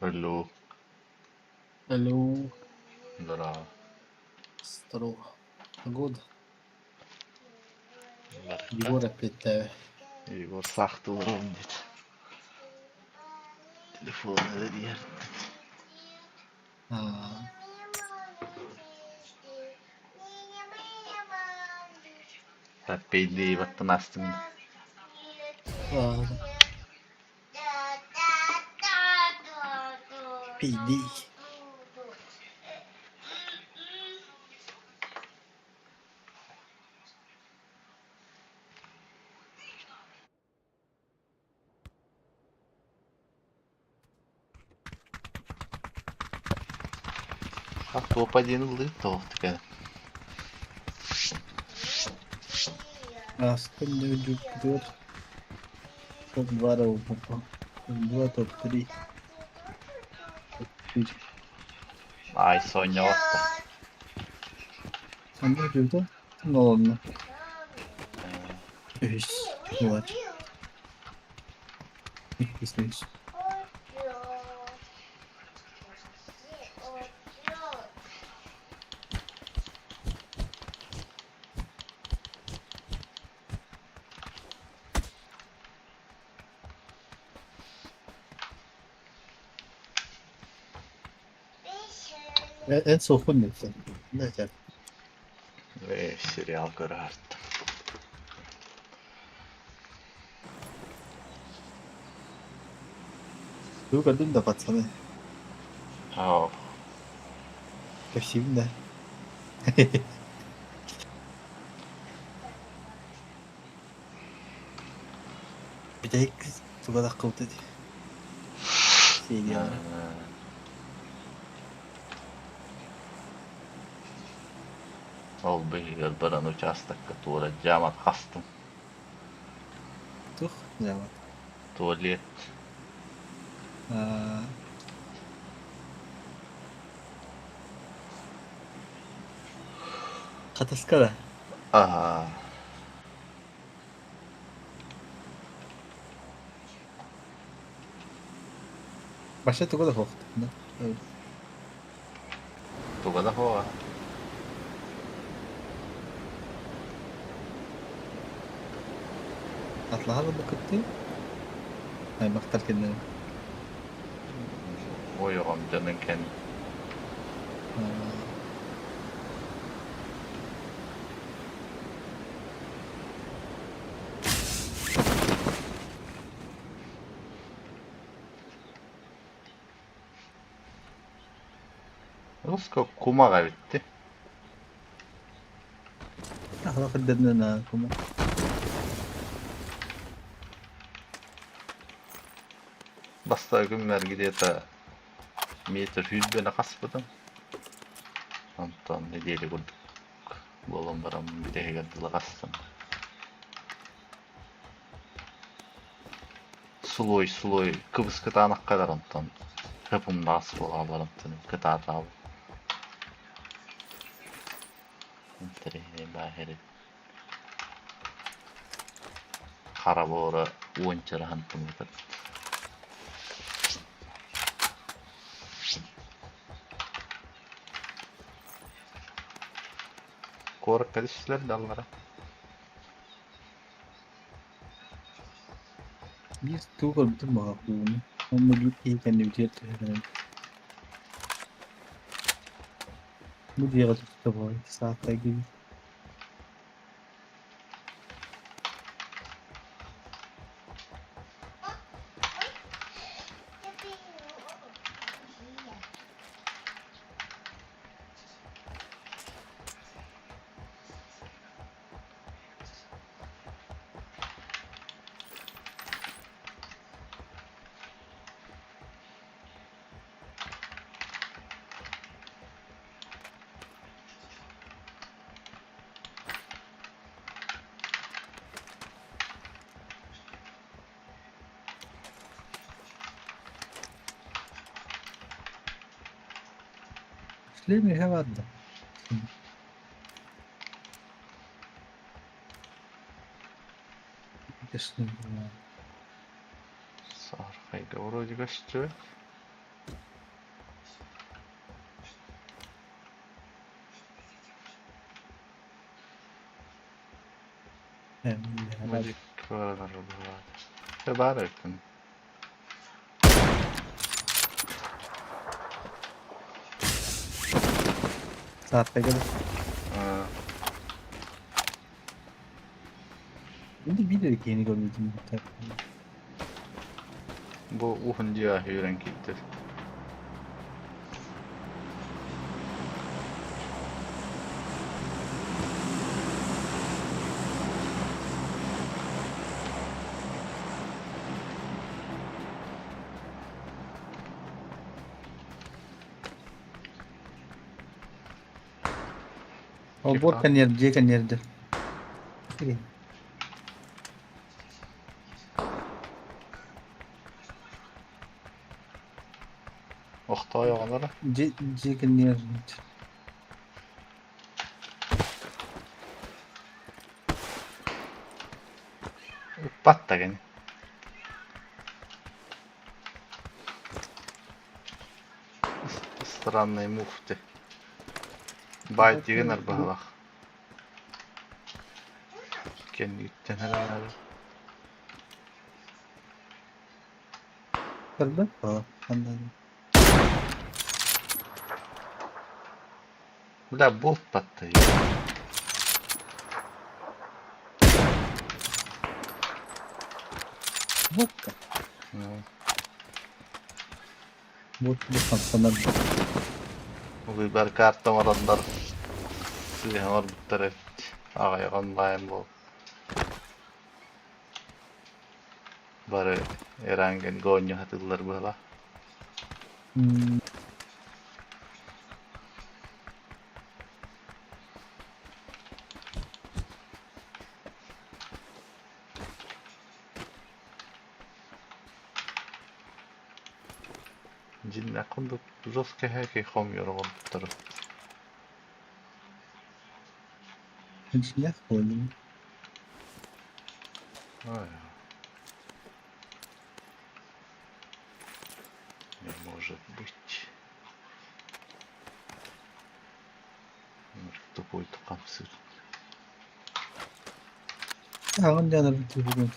Алло, Алло, здорово. здорово. Погода. Барка. Егор опять давит. Егор сақты ұрам дейді. Телефоны да дер. А, Тәппейді баттын астың. ладно. Пиди. А топ-1 ылды тоқтыка. Остальные идут вперед. Топ-2 попал. Топ-2, топ-3. Топ-4. Ай, Соня отты. А мы где-то? Ну ладно. Ись, хватит. Не вкуснейший. Это сухонница. Да, так. Сериал көрәрді. Вы годом да, пацаны. Ау, Спасибо, да. Бидайк тугада кылды. Сериал. ол бігігіл бірін участокка тура жамат қастым. Тух, жамат. Туалет. Катаскара. Ага. Баша тугада хоқты. Да. Тугада хоа. Атлаға да күтті. Аймақтар кенде. Ойығым жанын кен. Rusko kumaga bitti. Ахла кырдырны на кума. Basta günler gidiyete метр 100 beni kasbıdım. Ondan ne diyelim kurduk. Bolum baram bir de geldiler kastım. Suloy Kıbrıs kıtağına kadar ondan. Hepim nasıl olalım tını kıtağı tabi. Entere baheri. Karabora oyunçları hantım kıtat. Korak kadişler dallara. Biz tuğla bütün bağlılığını. Onu bir iyi kendi ücretle verelim. Bu diye kadar da var. Saatler gibi. Шлеми гавадда. Конечно, Sarfayda vuruydu göçtü. Şuralar var. Tebarek. Saatte gelir. Ha, Şimdi bir yeni görmedim bir taraftan. bu uhunca hüren gitti. O Kif bot lan? kan yer, J kan yerde. Okey. Oktay oğlanları. J kan yer. Batta gene. Странный муфты. Bayt yegen arbaha. Kendi gitten herhalde. Kırdı. Aa, anladım. Bля, бот battı ya. Bot da. Hı. Bot sanırım. Bu biber kartım aranlar. Size var bu taraf. Ağaya online bu. Bari erangen gonya hatırlar böyle. Hmm. Cinne kunduk жесткий хеки хомyor bu taraf. Hiç ne koydum? Ой. Не может быть. Тупой тукамсыз. Ağın canı bugün.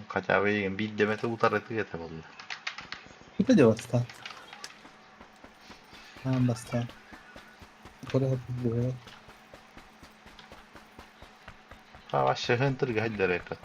Kaçağı yiyin bir demete utarıtı yete valla. Kita de basta. Ha basta. Kore hafif böyle. Ha aşağı tırgı hallere ekat.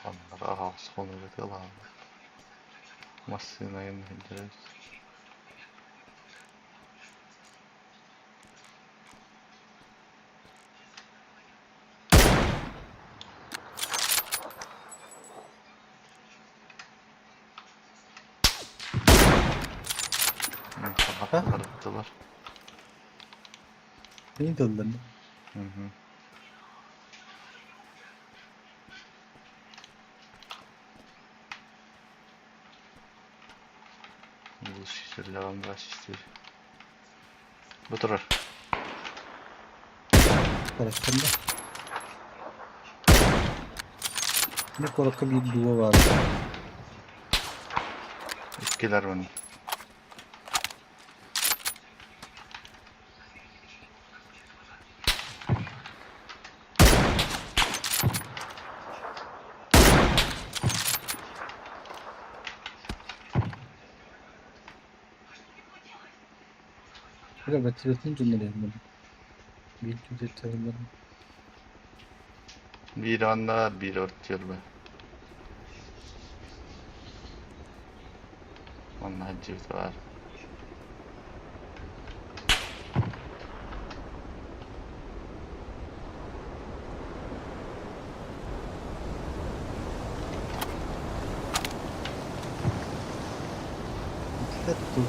Kanlara ağız konu dedi lan. Masina yenileceğiz. Kapattılar attılar. Neyi doldurdu? Hı hı. Bu şişirler andra şişir. Bu durar. Korakkanda. Ne korakka bir duva var. İkiler bunu. Böyle betiretin cümleleri yapmadım. Bir cümle terimlerim. Bir anda bir örtüyor be. Vallahi cilt var. Tuttu.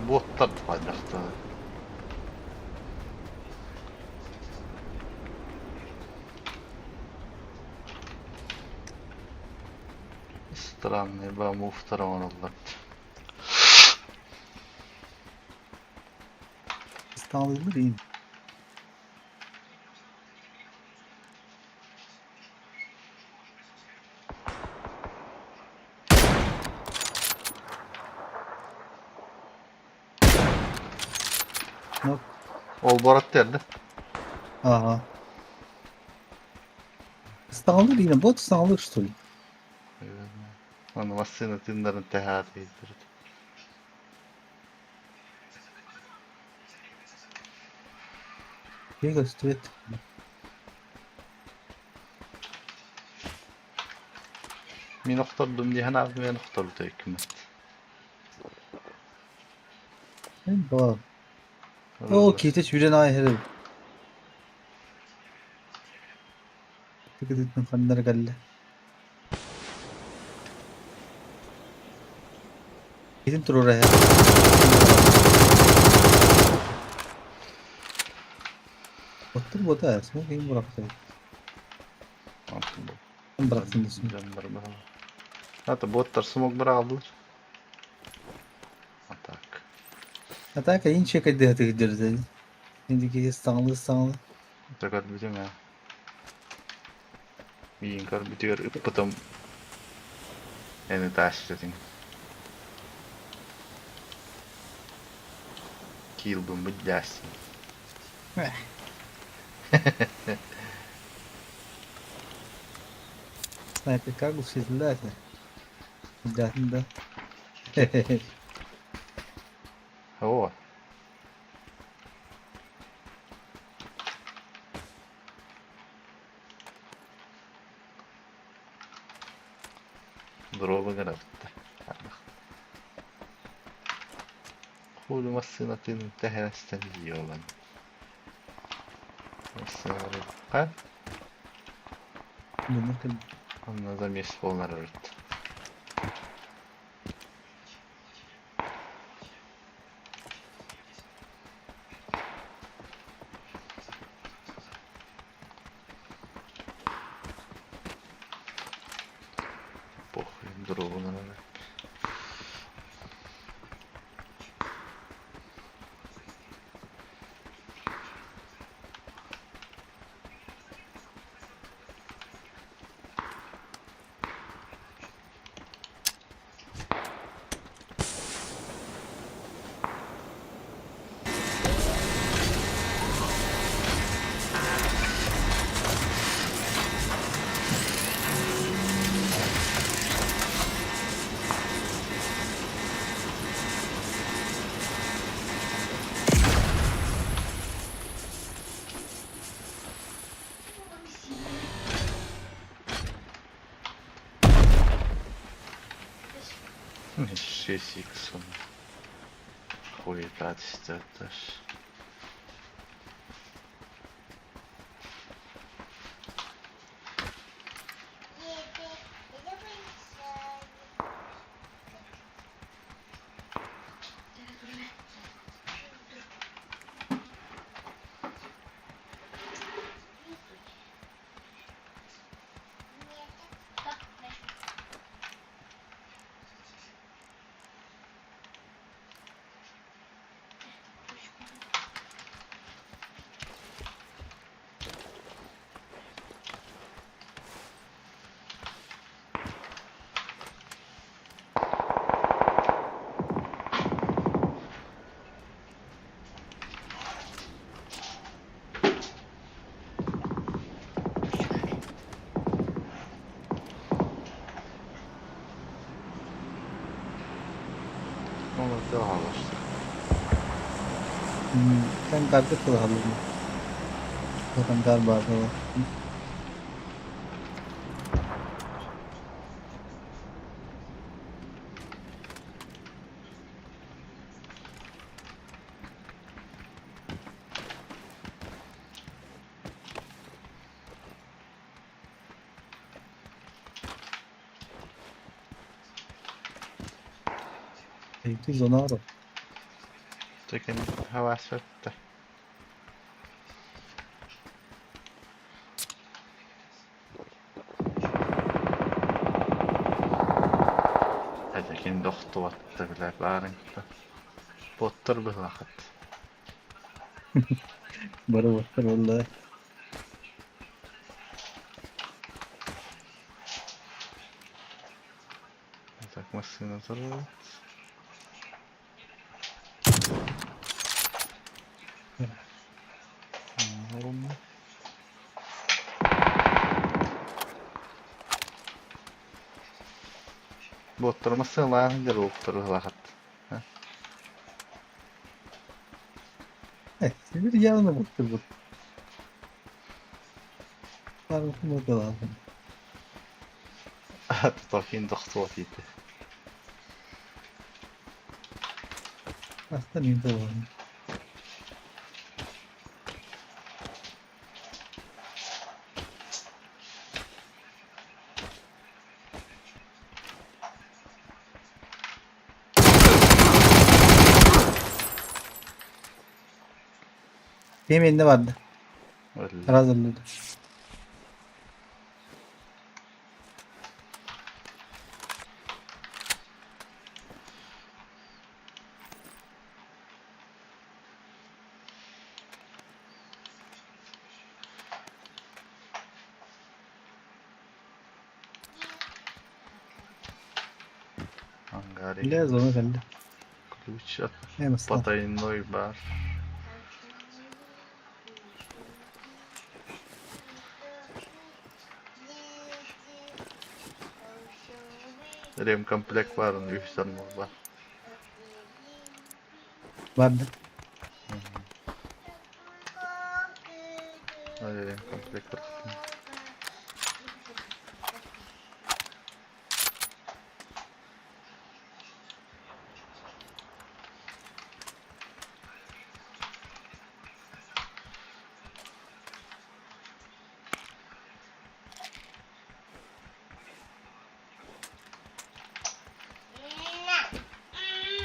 Botlar paylaştı. Странный, ба muhtaram oldular. İstanbul'da değil. Yok. Ol Borat derdi. Aha. İstanbul'da yine bot İstanbul'da что ли? Onu masasını tınların tehat ettirdi. Şey gösteriyor. Min okturdum diye abi men okturdu hükümet. Ben bak. O kite çüren ay herif. Dikkat etme kanlar galle. Gidin tur oraya. Otur bota ya. Smoke game bıraktı. Ben bıraktım da smoke. Hatta botlar smoke bir aldılar. Atak. Hatta kayın çek hadi hadi gideriz dedi. Şimdiki İstanbul. Takat bizim ya. Bir inkar bitiyor ıppıtım. Yani taşladın. Kilbim bu dersin. Sniper cago celular. Da. Hova. Drop'a kadar bitti. Kulu masasını tının yiyor lan. Masasını ha? Bunlar kaldı. Ondan da mes bollar öğretti. Pokuyum drop'una ne? Шесть иксов. Хуета отстаташ. Ama daha başta. Sen karda kılalım. Oradan gar bağlı. Eğitim Zonaro. Tekin havas öptü. Tekin doktu attı bile barındı. Bottur bir vakit. Bana bakar vallahi. Takmasın hazır. Oğlum. Botturmasın lan gel oktur bir vakit. Bir yanına bakır bu. Parmakım da lazım. Tekin doktu attı. Aslında neydi o? Benim elinde vardı. Öyle. Para hazırlıyordu. Hangari. Biliriz onu belli. Ключ от Hem ıslah. потайной бар. Ремкомплект var onun 3 tane var. Vardı. Hadi reмкомплект var.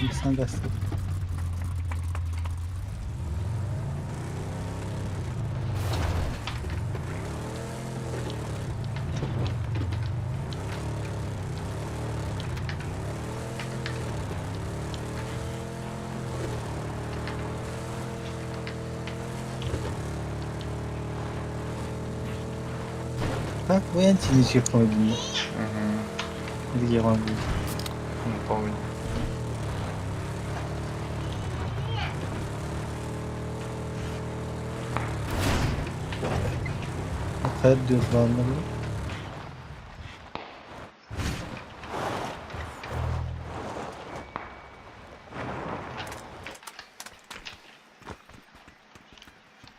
İnsan gazete. Bak bu en çizici yapamadın ya. Hadi yapamadım. Не помню. Kayıp diyor falanları.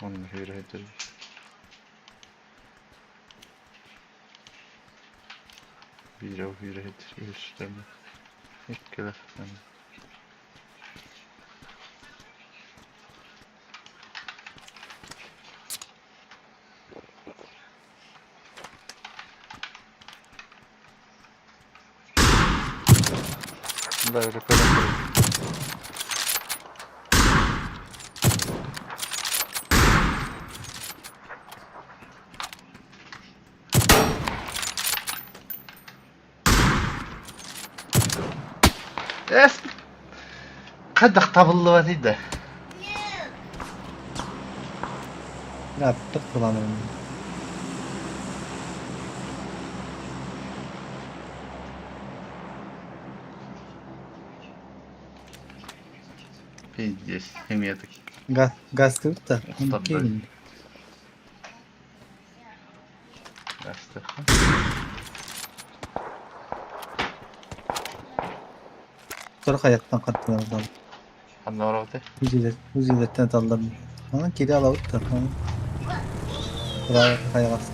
Он hürriyedir. Bir o hürriyedir. Üstüne. İkkiler. Böyle kadar. Es. Kadak tabullu var idi. Ne yaptık falan öyle. Pizdes. Hem yedik. Gaz kırıp da. Tabii. Onu gelin. Yastık. Sonra hayattan kattılar adam. Anne orada. Huziletten dallarını. Ama geri alavut da. Bravo kaya baskı.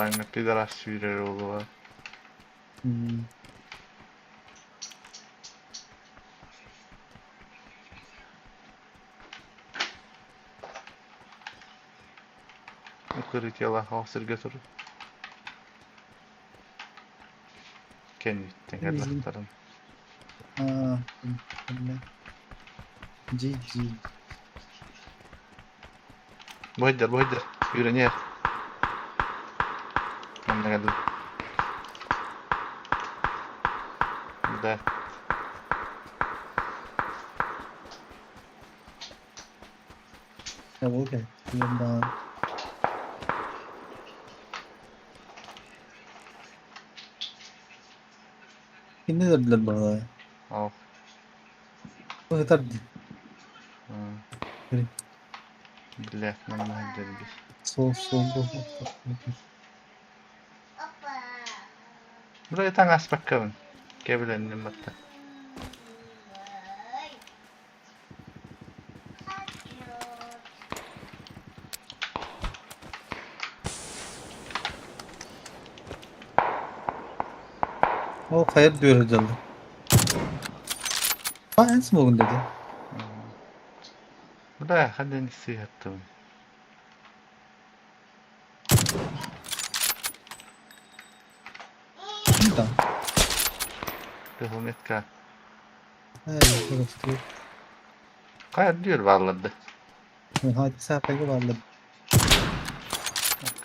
Bana pidaraş birer oğlu var. Hmm. Yukarı yala hasır götürür. Kendi gittin Bizim- Allah'tarın. Aa, ben. GG. Bu hıdır. Yürü niye? Yanına geldim. Burada. Ya okey. Bundan. Ne dediler bana ya? Al. Bu kadar değil. Böyle Billah. Yanına hıdır bir. sol. Buraya tan aspak kavun. Kebilenin batta. O kayıp diyor herhalde. Ha en smoke'un dedi. Buraya hadi nisi yattım. Burada. Devam et ka. Evet. Kayar diyor vallahi. Hadi sayfaya vardı.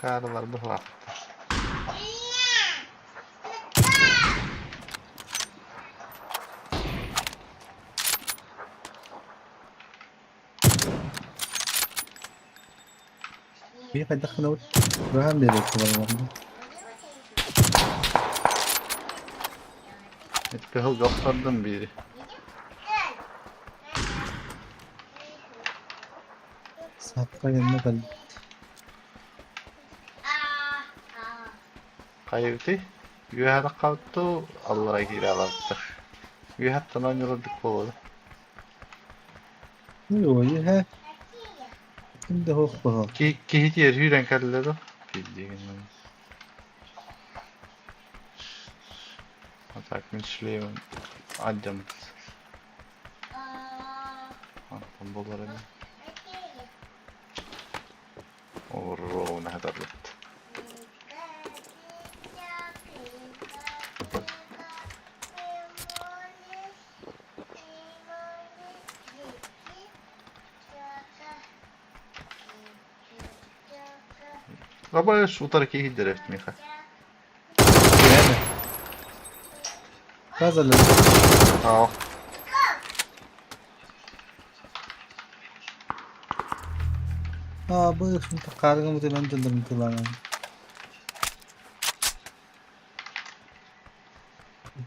Karılar bu var. Bir kayda kanal. Raham dedi kullanımda. Bir hıl kaptırdım biri. Sapka yanına geldi. Kayıptı. Yühada kalktı. Allah'a geri alattık. Yühattan oynuyorduk bu. Yok iyi he. Şimdi hoş bakalım. Ki hiç yer hüren kaldılar o. Bildiğin. Atak Müslüman. Acım. Antam bolar öyle. Orro ne kadar lıktı. Ama şu tarafa gider etmiyor. Yani. Kazanır. Aa. Aa bu şimdi kargımı da ben döndürüm kullanıyorum.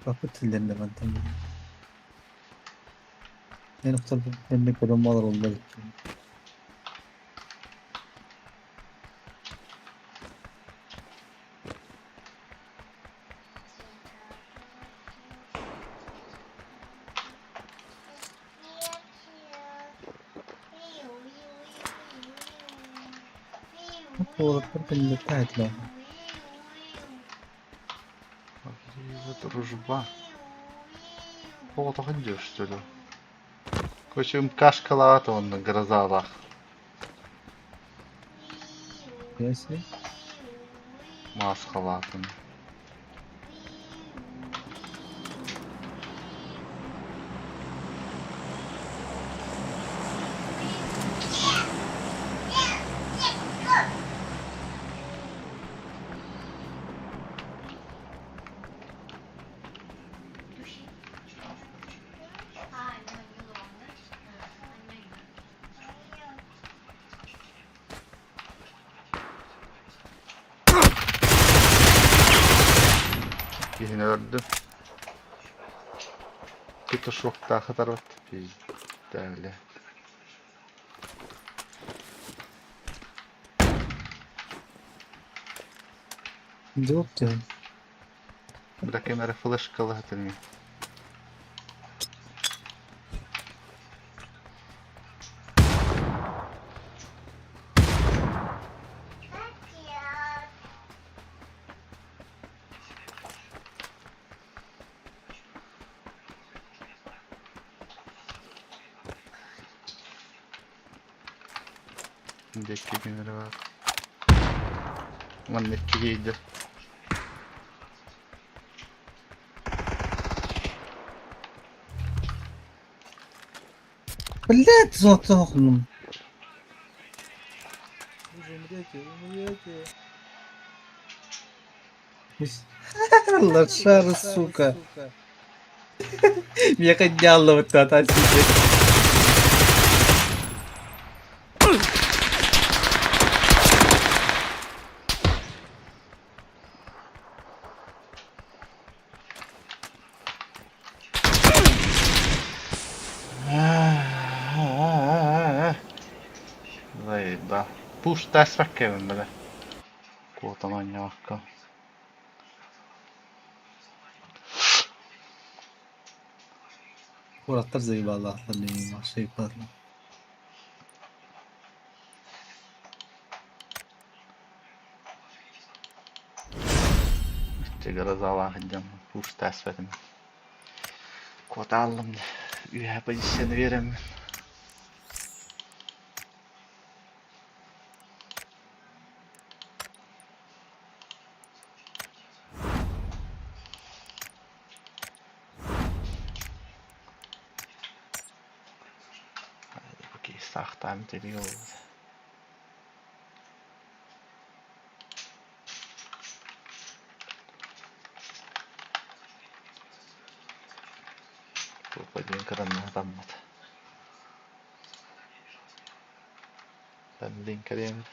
Bakı tillerinde ben tam. En ufak hem de korumalar oldu. Поводок не летает, да. Дружба. О, так идешь, что ли? Короче, кашкалат он на грозалах. Если Маскалатın. Birini öldü. Bir de şok daha kadar var. Biz değerli. yok ya. Bırak Ömer'e flash kalı hatırlayayım. Dekki kimere bak. Aman netki giydi. Блядь, затохнум. Умрете. Лошары, сука. Меня коняло вот это сидеть. Vai da. Push tässä väkevämmälle. Kuotamaan jalkaa. Kuratlar زي بعض اللي مع شيء فاضل. Sigara zavahıcam. Push tässä vedim. Kuotalım. Yhä pozisyonu verem. Okei, sahtaa miten joo. Tuopakin karannan tammat. Ben linkadayım.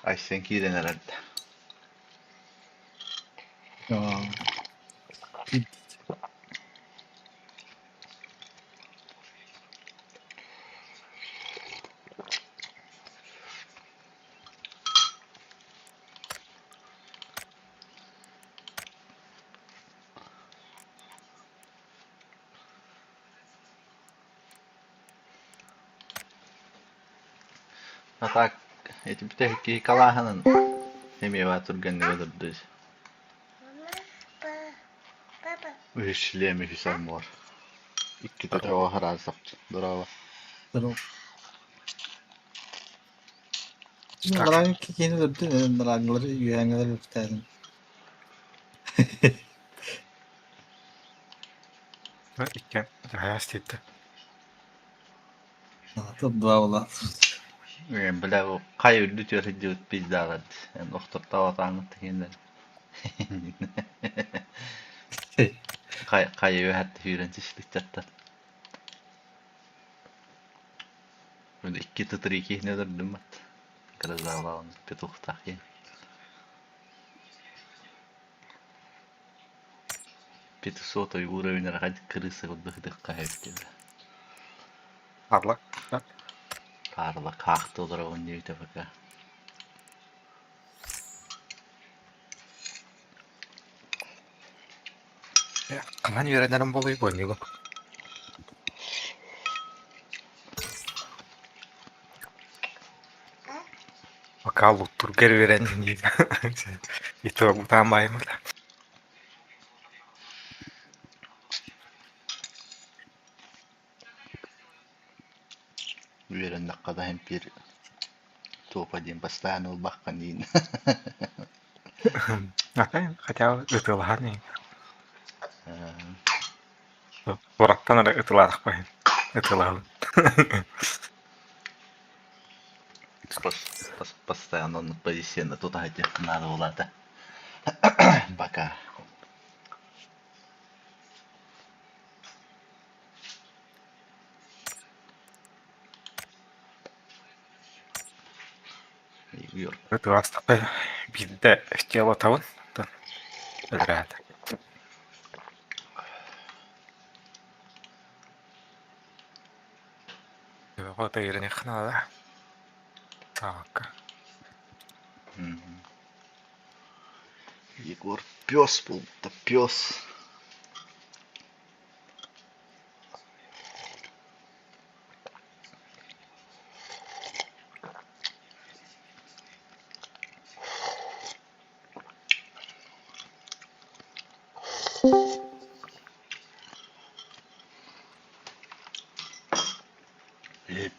Ai sen kiiden herhalde. Ya. No tak, et pitäisikin kalahanan nimi vaan turgan ne vedurduis. Yhdysliemi hysämuor. Ikki tätä on harasap. Dorava. Pero. Narayan kikini döndü. Narangları yühengeler üftedim. İkken hayas etti. Tadı bravolar. En bilä o kai nyt jos idut pizzarat. En ohtor tavataan mutta hinden. kayıyor hatta hüyrençişlik jatta. Böyle 2 tıtır 2 ne durdum bat. Kırızağlan petuhtak ya. Petu sotoy uğrayınlar hadi kırısı kuduk kayıp geldi. Parlak. Parla kalktı olur o ne tefaka. Ya, kaman yörenlerim boluyor bu oynuyor. Bakalım tur geri veren değil. Itu bu tambayım da. Üyeren dakikada hem bir topa diyeyim bastan ol bakkan deyin. Apa хотя ытылған не. Бораттан ары ытыладық қой. Ытылалым. Постоянно он позиционно тут хотя надо было-то. Пока. Юр. Ытыластық қой. Бидді істел отауын. Өлірәді. Вот и них надо. Так. Егор пес был-то пес.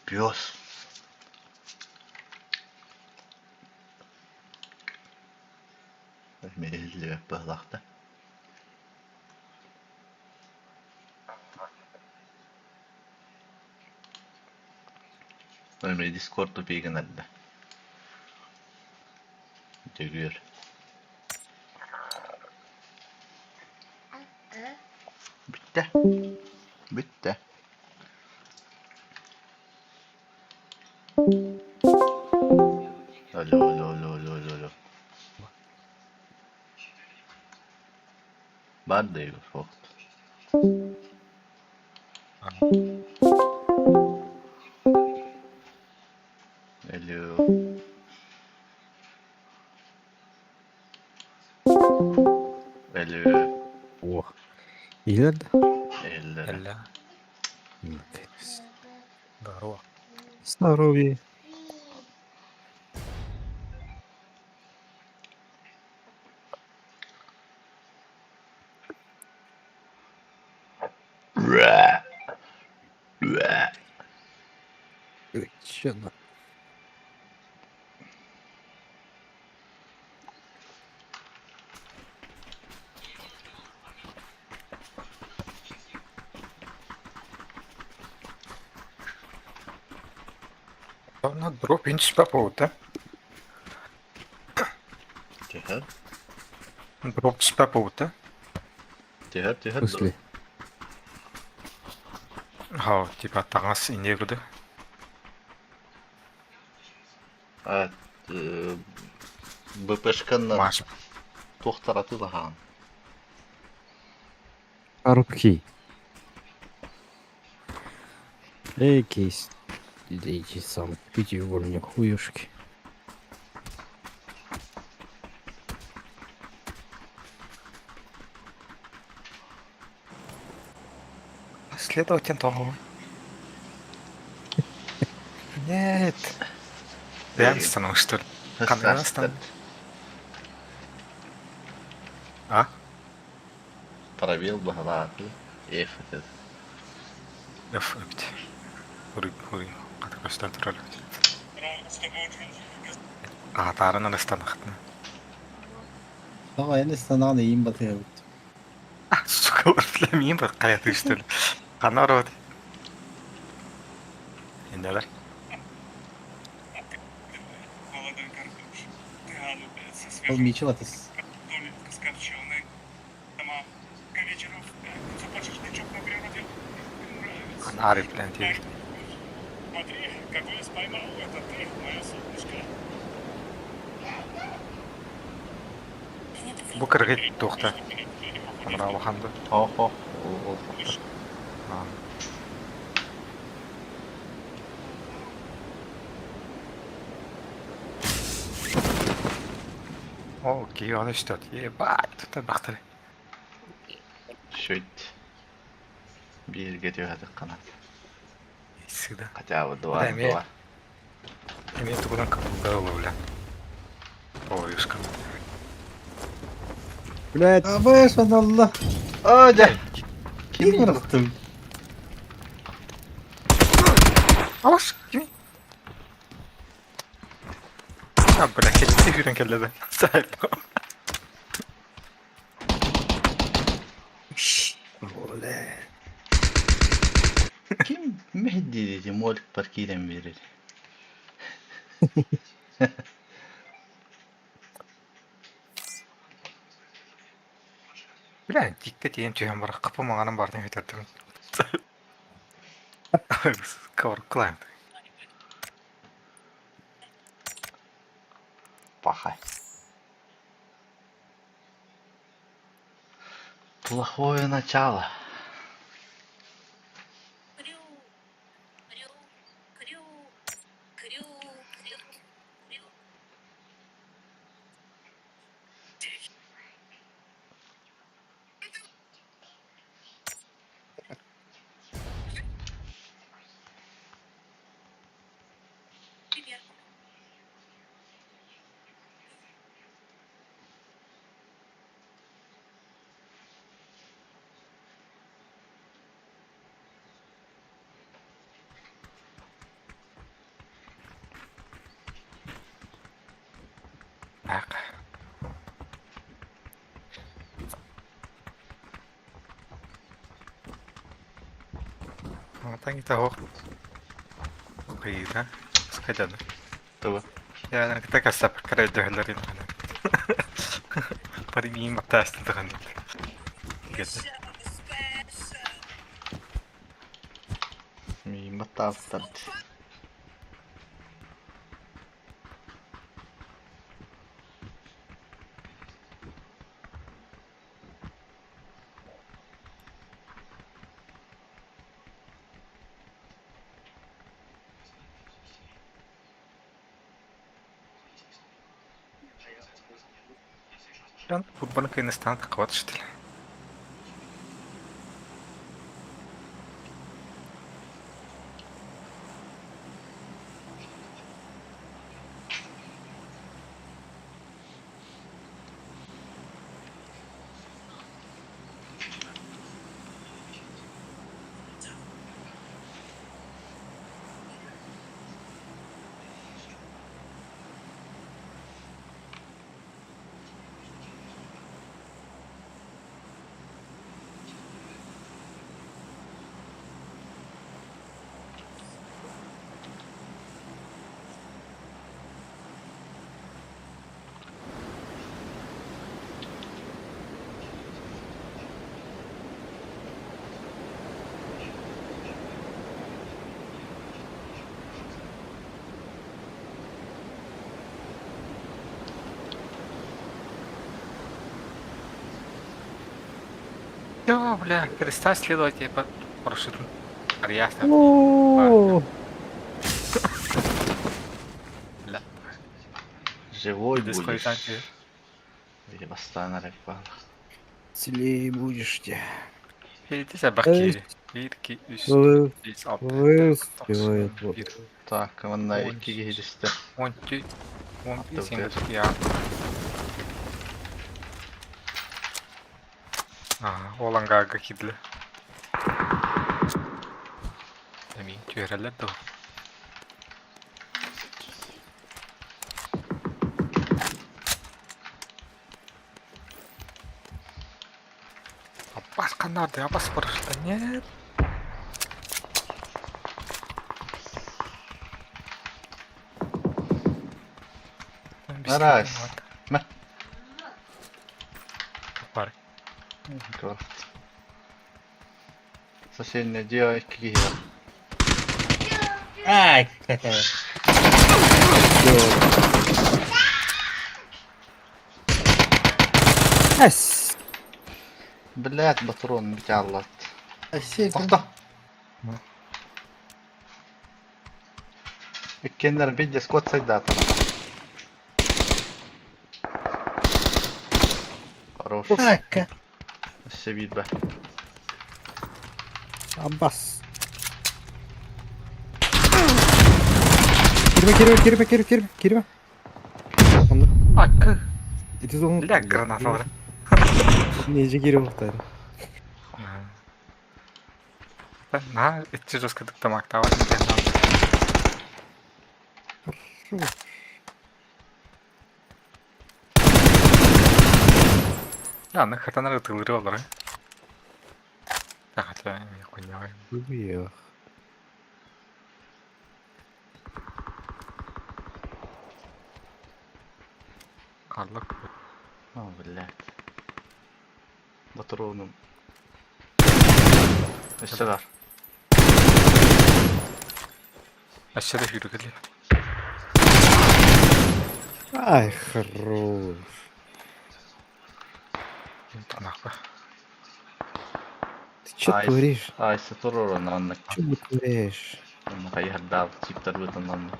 Пес. Мелли палахта. Öyle Discord'da bir gün hadi. Görüyor. Bitti. Bitti. Alo alo alo alo alo alo. Var da yok fort. Alo. Alo. О, ийлерді. Eller. Әлі. Здорово. Здоровье. Ра. Ра. Чё на? На дроп инчи по поводу. Тихо. Дроп по поводу. Тихо, В тихо. смысле? Ха, типа таңас инегуді. А, БПшканнан Маш. тоқтаратылы хан. Коробки. Кейс. Эти самые пятиугольные хуёшки. Следователь того. Нет. Пьянственного, что ли? Камерастан. А? Пробел бағалаты. Ефет. Öf öptü. Huri. Katakaştan turalım. Ağatarın arasından akıttı. Ага, енді станағын ең батыға өтті. Сука, білмеймін бір қаяты үстілі. Қана ұрады. Енді алар. Молодой каркуш, ты Галу, со Ол свежим мечі батыс. туалетка с копченой. Сама Калечеров Ариф bilen değil. Смотри, какой я споймал. Это ты, моя солнышко. Bu kırgıt toxta. Amra baxandı. Oho, ол фактор. О, киёны штат. Ебать, тут бахтыр. Шөйт. Бирге төгәдік қанат. Сюда. Хотя бы два, Да, два. Мен тугудан капылда уловля. Ой, ушка. Блядь, абайшан Allah. Öde. Kim bıraktım? Алаш, кими? Ya bırak elini yürün kelleden. Sahip. Oley. Kim Mehdi dedi molik parkiyle verir. Bilen dikkat edin tüyen var. Kapamağanın var demek ettim. Kavur kılayım. Пахай. Плохое начало. Крю, крю, крю, крю, крю, крю. Привет. Так. Там того. Кайда. Скажем. Тува. Я на така сап край дөлөрин хана. Пари ми матаст таган. Гэт. Мимо таптард. Lan футболын кыйныстан кылат штил. Йо, бля, перестань следовать, я по маршруту. Ясно. Oo. Бля. Живой Без будешь. хуйтанки. Или восстанавливать бал. Siley будешь te. Перейди за бакири. 1, 2, 3, Вы 4, 5, 6, выспевает. 1, Так, вона iki gidişte. 12, 11, Attım 12, ya. Olan gaga kidli. Demin tüyerler de o. Abbas kan nerede? Abbas barışta. Нет. Нараз. Ма. Var. Класс. Atsa sinne Dia 2 kişi var. Ai, cara. Yes. Блять, патрон биталлат. Вообще, Тоқта. Иккендер бидде скот сайдата. Хорош. Ака. Все видно. Abbas. Girme. Onda. Акы. It is on. Ля граната var. Nece geri muhtarı. Na, etçi rızkıdık da makta var. Ya ne kadar atılır olur ha. Ya hatta ya koyuyor. Yok. Karlık. О, блядь. Патроном. Еще раз. Aşağıda yürü geliyor. Ай, хорош. Tamam be. Ты что Ай, творишь? Ай, Сатурора на Анна. Что вытворяешь? Он хаярдал, чиптер вытан на Анна.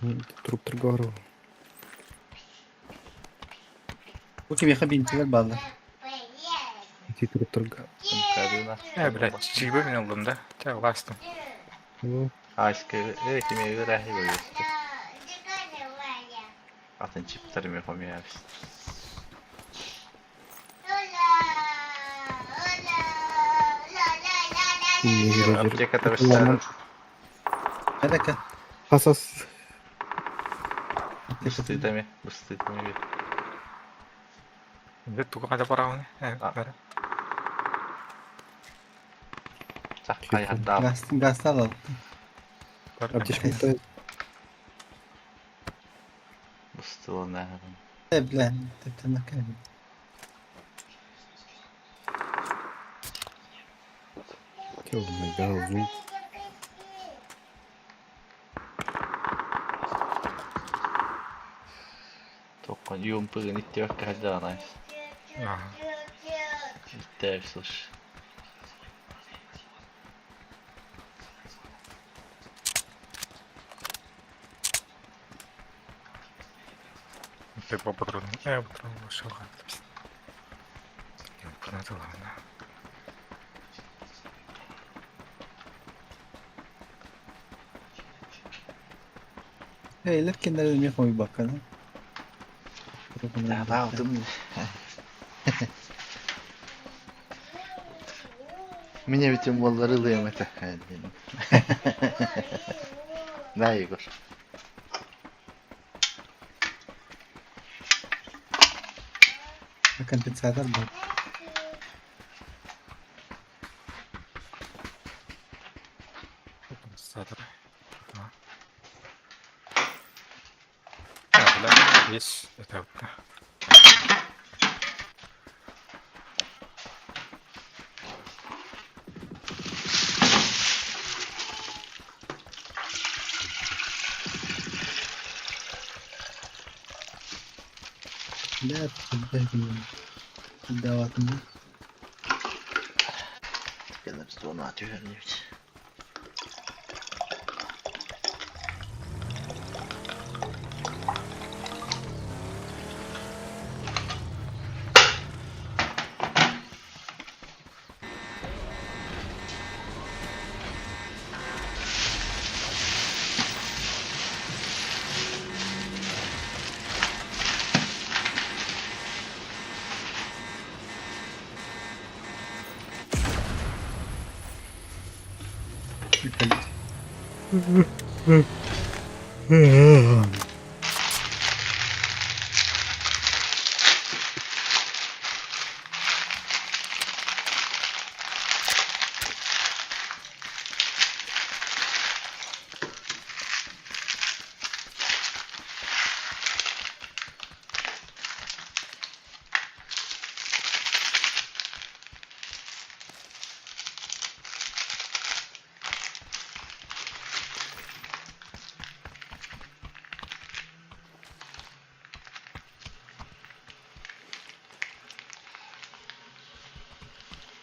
Ну, труп торговал. Bu kim yakabinti ver bağlı. Иди труп торговал. Кадына. Блядь, çiğ bölün oldum da. Çak bastım. Ну, Айска, этими играхи выйдет. Атын чиптерами помеялись. Аптека тырыштарын. Nerede? Асас. Быстытами бир. Bir tuğ kada para mı? Evet. Ha. Böyle. Çak хаярдал. Gazete alalım. Аптечка не стоит. Быстыло, наверное. Eblen. Tepten bakayım. Темный газу. Только юмпы не тех кадана. Aha. Итэ, слушай. Ты по патрону. Патрону вышел. Это ладно. Beyler kendilerine yapalım bir bakalım. Ya ben aldım. Меня ведь им волорылым это. Да, Егор. Компенсатор был. Satır. Böyle есть. Это вот. Да, davatında. Kendim size onu atıyorum demiş.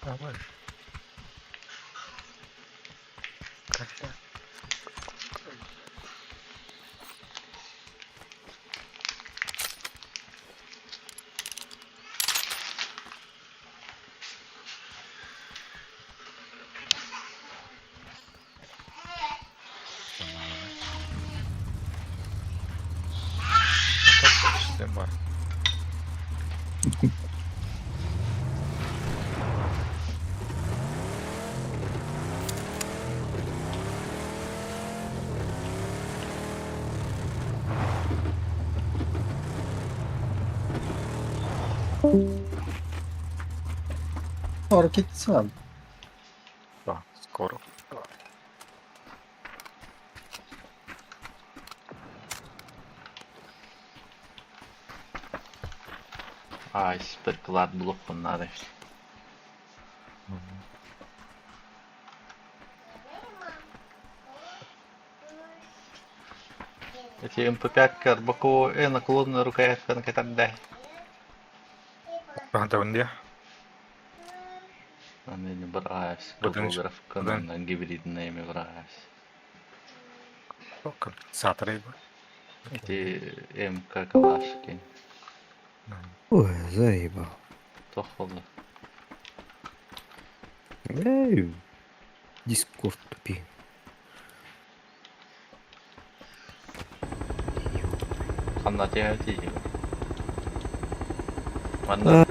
Давай. Как-то. Снимай. Hareket abi. Да, скоро. Ай, приклад блоку нарешті. Ці МП5 бокового наклонна рукоятка на КТД. Правда, он где? А не браюсь. Один Кабографка один. на гібридними браюсь. О, конденсатор его. Ці МК калашки. Ой, заебал. То холодно. Эй, Дискорд тупи. Ханна тяготіє. Ванна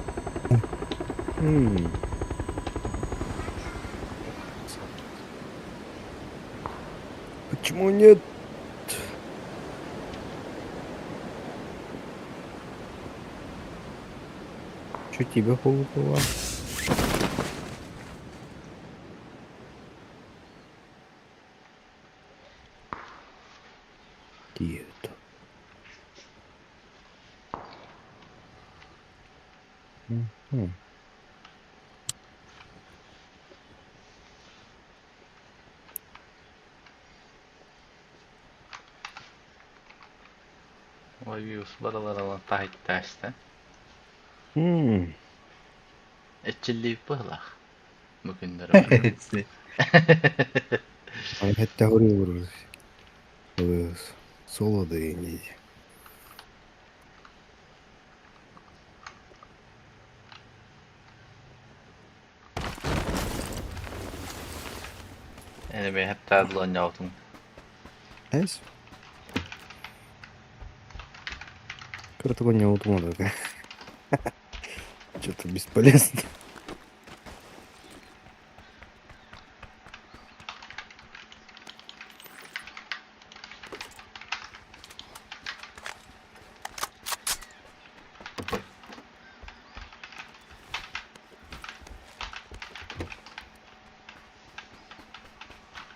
Почему нет? Что тебя полупало? Где это? Мгм. Vajus varallaan tahit tästä. Etchili pala. Mungkin darah. Hepsi. Hatta vuruyoruz. Alıyoruz. Solo da yengeyi. Yani me hatta блонявтун. Эс? Такого не automatka. Что-то бесполезно.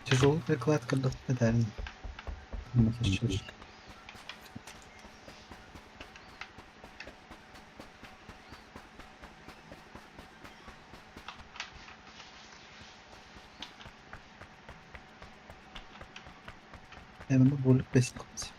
Тяжелая прикладка достаточно. Махищушка. Yanıma bolluk besin koyayım.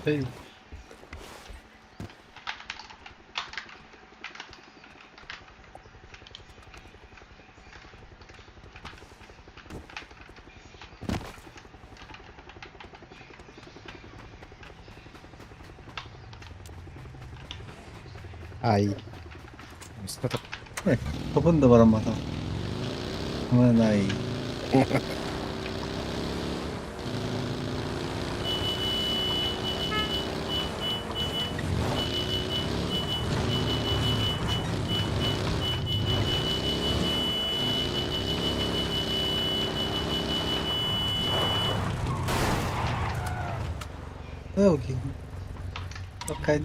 Эй, Ай. Что-то 저번 더 바람마다. 그만 나이. 여기. 오케이.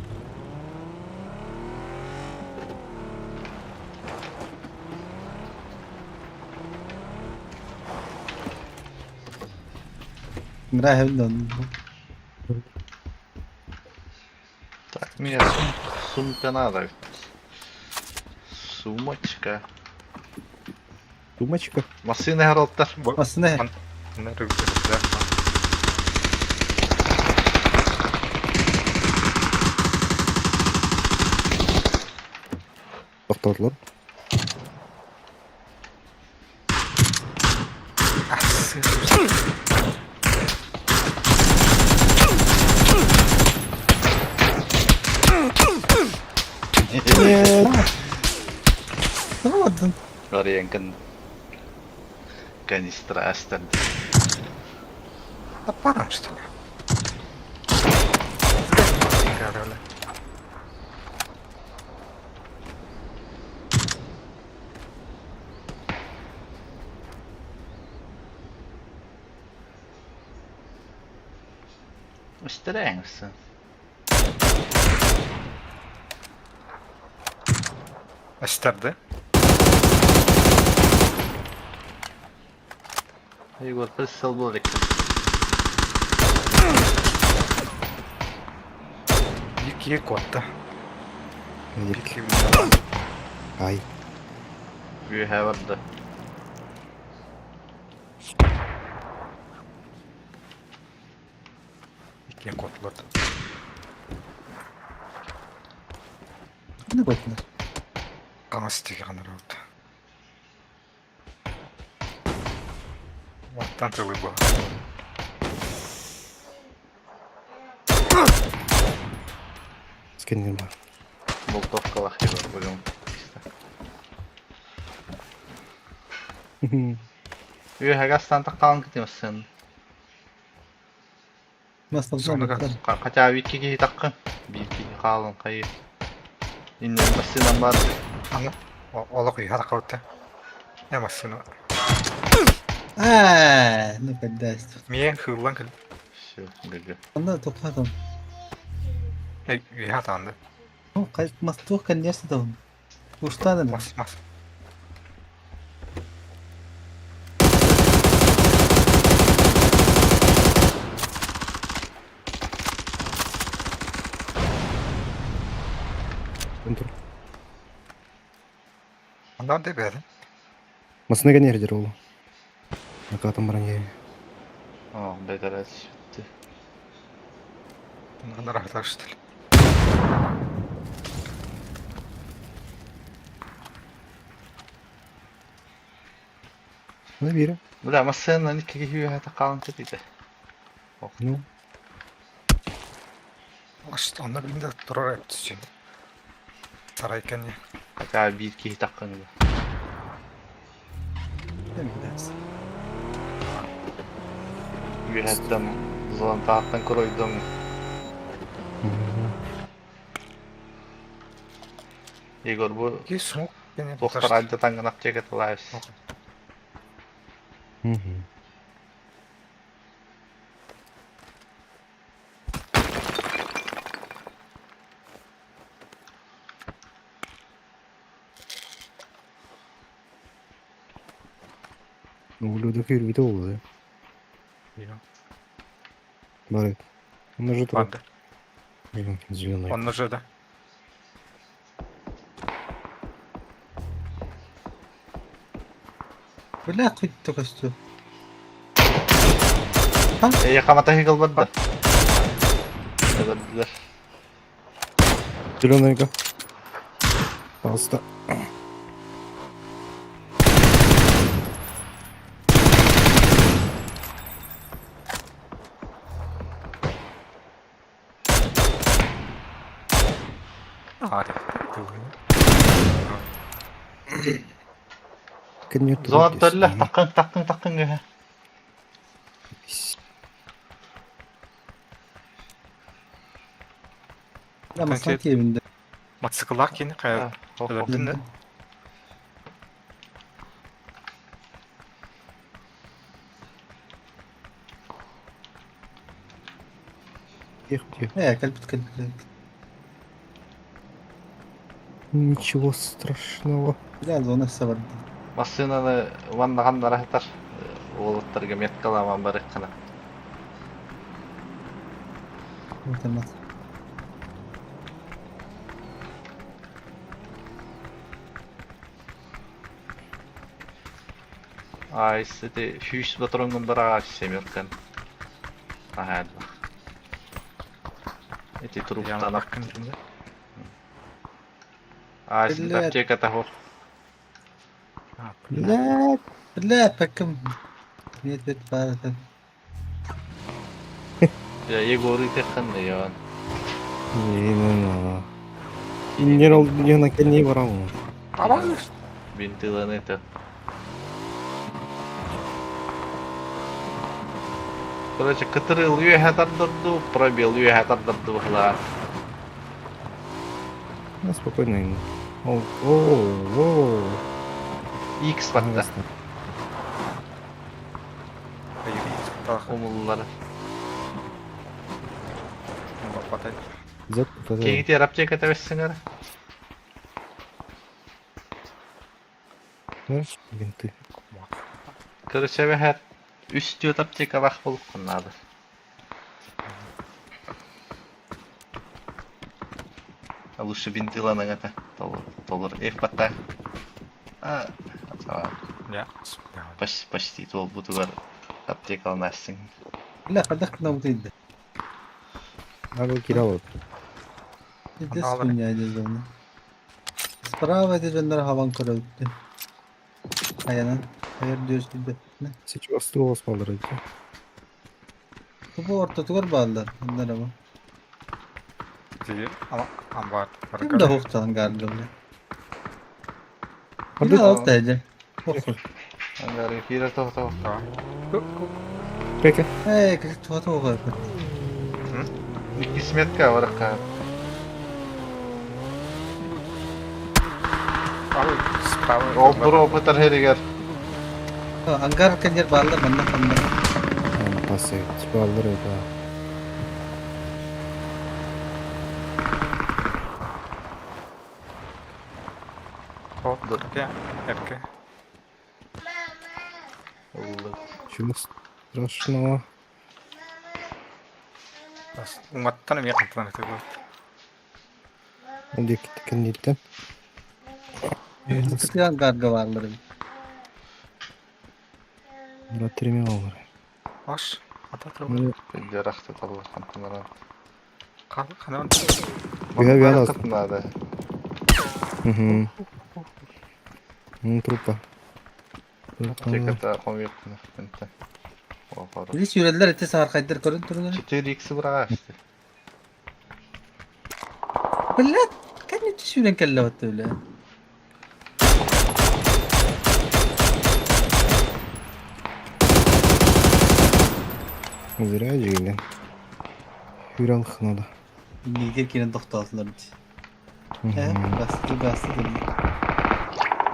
Мра хевдон. Так, мне сумка надо. Сумочка. Сумочка. Машина города. Масне. не рюкзак. Тоқтатылар. Нет. Вот. Оренкин. Канистра Астон. Топором, что ли? Горели. Strängse. Эстерді. Егор, присел болик. Екі отта. Екі. Екі Ай. You have the. котлет. Ne koydular? Qanastigi qanarabdi. Vaqtdan tili bu. Скинем бар. Болтовка лахива будем. You have stand taqqan gitmişsin. Nasıl Sonra olacak? Qacha wikiga taqqan. Bir qalın qayı. İnden başından var. Ana ola qo'y haraqa o'tdi. Emasini. Aaa, ne kadar. Men hırlan kıl. Şu gıgı. Onda topladım. Yatandı. Ну, мастух, конечно, там. Устали. Mas mas. Контур. Ondan da beri. Масны гонер дерол. На катам броне. О, бетерес çıktı. Надо рахтар что ли. Набира. Бля, машина никаких you have taqqan dedi. Ну, Aşt onlar binde durar hep için. Sarayken ya. Qacha bir ki taqqan. Ne biliriz. You have them zon taqqan koydum. Igor bu И смог. doktor ayda tanganaq ceket alayız. Ну, люди кирвите олды. Барет. Он же труп. Ладно. Зеленый. Он уже да. Бля, хоть только что. Yakamata higılmadı. gördüler. Drone Ega. Pasta. Harika. Kan you Zon tölle takın ge. Ama Kanka- sanki evinde. Matsikılak yine kaya. Öldün de. Тихо, тихо. Kalp. Ничего страшного. Biraz ona vardı. Masynany vandaganlar ahtar. Oğullarga metkalaman bar ikkana. Muhtemelen. Ay sidi hüs baturungun dara semyorkan. Ahad. Eti turup Yana tanak. bakın şimdi. Ay sidi Billet. apteka tahor. لا bakım. Niyet et bari. Ya Yegor'u tekkan ne ya. Именно. Инжен ол дүниені әкелмей барамын. Bintilan itu. Короче, кытырыл үйе тардырды, пробел үйе тардырды бахла. Ну, спокойно. О. X batta. Hayır iyi. Tutaq. Umulları. Batay. Зет, Кегит ярап жек ата бессиңер. знаешь, бинты. Короче, бехер үстү аптека бак болуп калды. А лучше бинтиланың ата. Толор. F батта. А, Ya. почти тол бутугар аптека алмассың. لا خدخنا وتيد. Надо киралот. Здесь Алло. меня зона. Справа дежендер хаван көрөлдү. Аянан. Hayır diyoruz gibi. Ne? Сейчас стул смотрите. Bu ortatıklar bağlılar. Bunlar ama. Jadi ama ambar. Kim de hoktan gardı öyle. Hadi. Bir de hok diyece. Hok. Ангары кире тоо. Пека. Hey kızı tuhata hok yapar. Кисметка баракка. Abi sправа. Ол буро бутар херигер. Angar kencer bağlılar benden kanlar. Пасы. Типа алдар это. О, ya. Erke. Чего страшного? Уматтан эми кантан этеп. Onde kendilden. Sıkıyan garga bağlılar. Батарея алар. Аш. Ата төр. Жарахты талла хантымара. Канан. Бега. Надо. Угу. Трупа. Чеката комюкна. Энте. Охор. Biz yürediler eti sağır kaydır körün turunu. 4x бирага işte. Billet. Kendi tüşüren kelle battı öyle. Зря жили. Юралых надо. Nilgir kinin doktor altılar diye. Bastı dedi.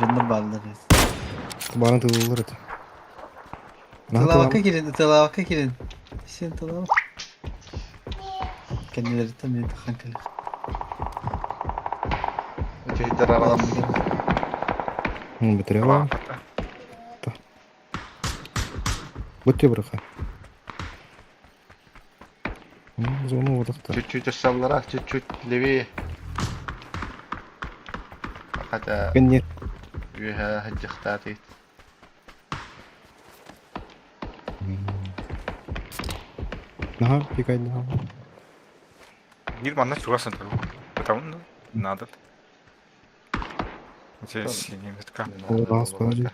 Canına bağlılar. Bana tığılır это. Tılavaka girin. Sen tılavaka. Kendileri tam yedi kankalı. Жейдер аралас. Батарея. Будьте браха. Зону водохта. Чуть-чуть аşağılara, чуть-чуть левее. Хотя Кенне. үйе хаджахтати. Ага, пикай да. Гид манна чугасын тару. Потому ну надо. Здесь не метка. Ол раз бari.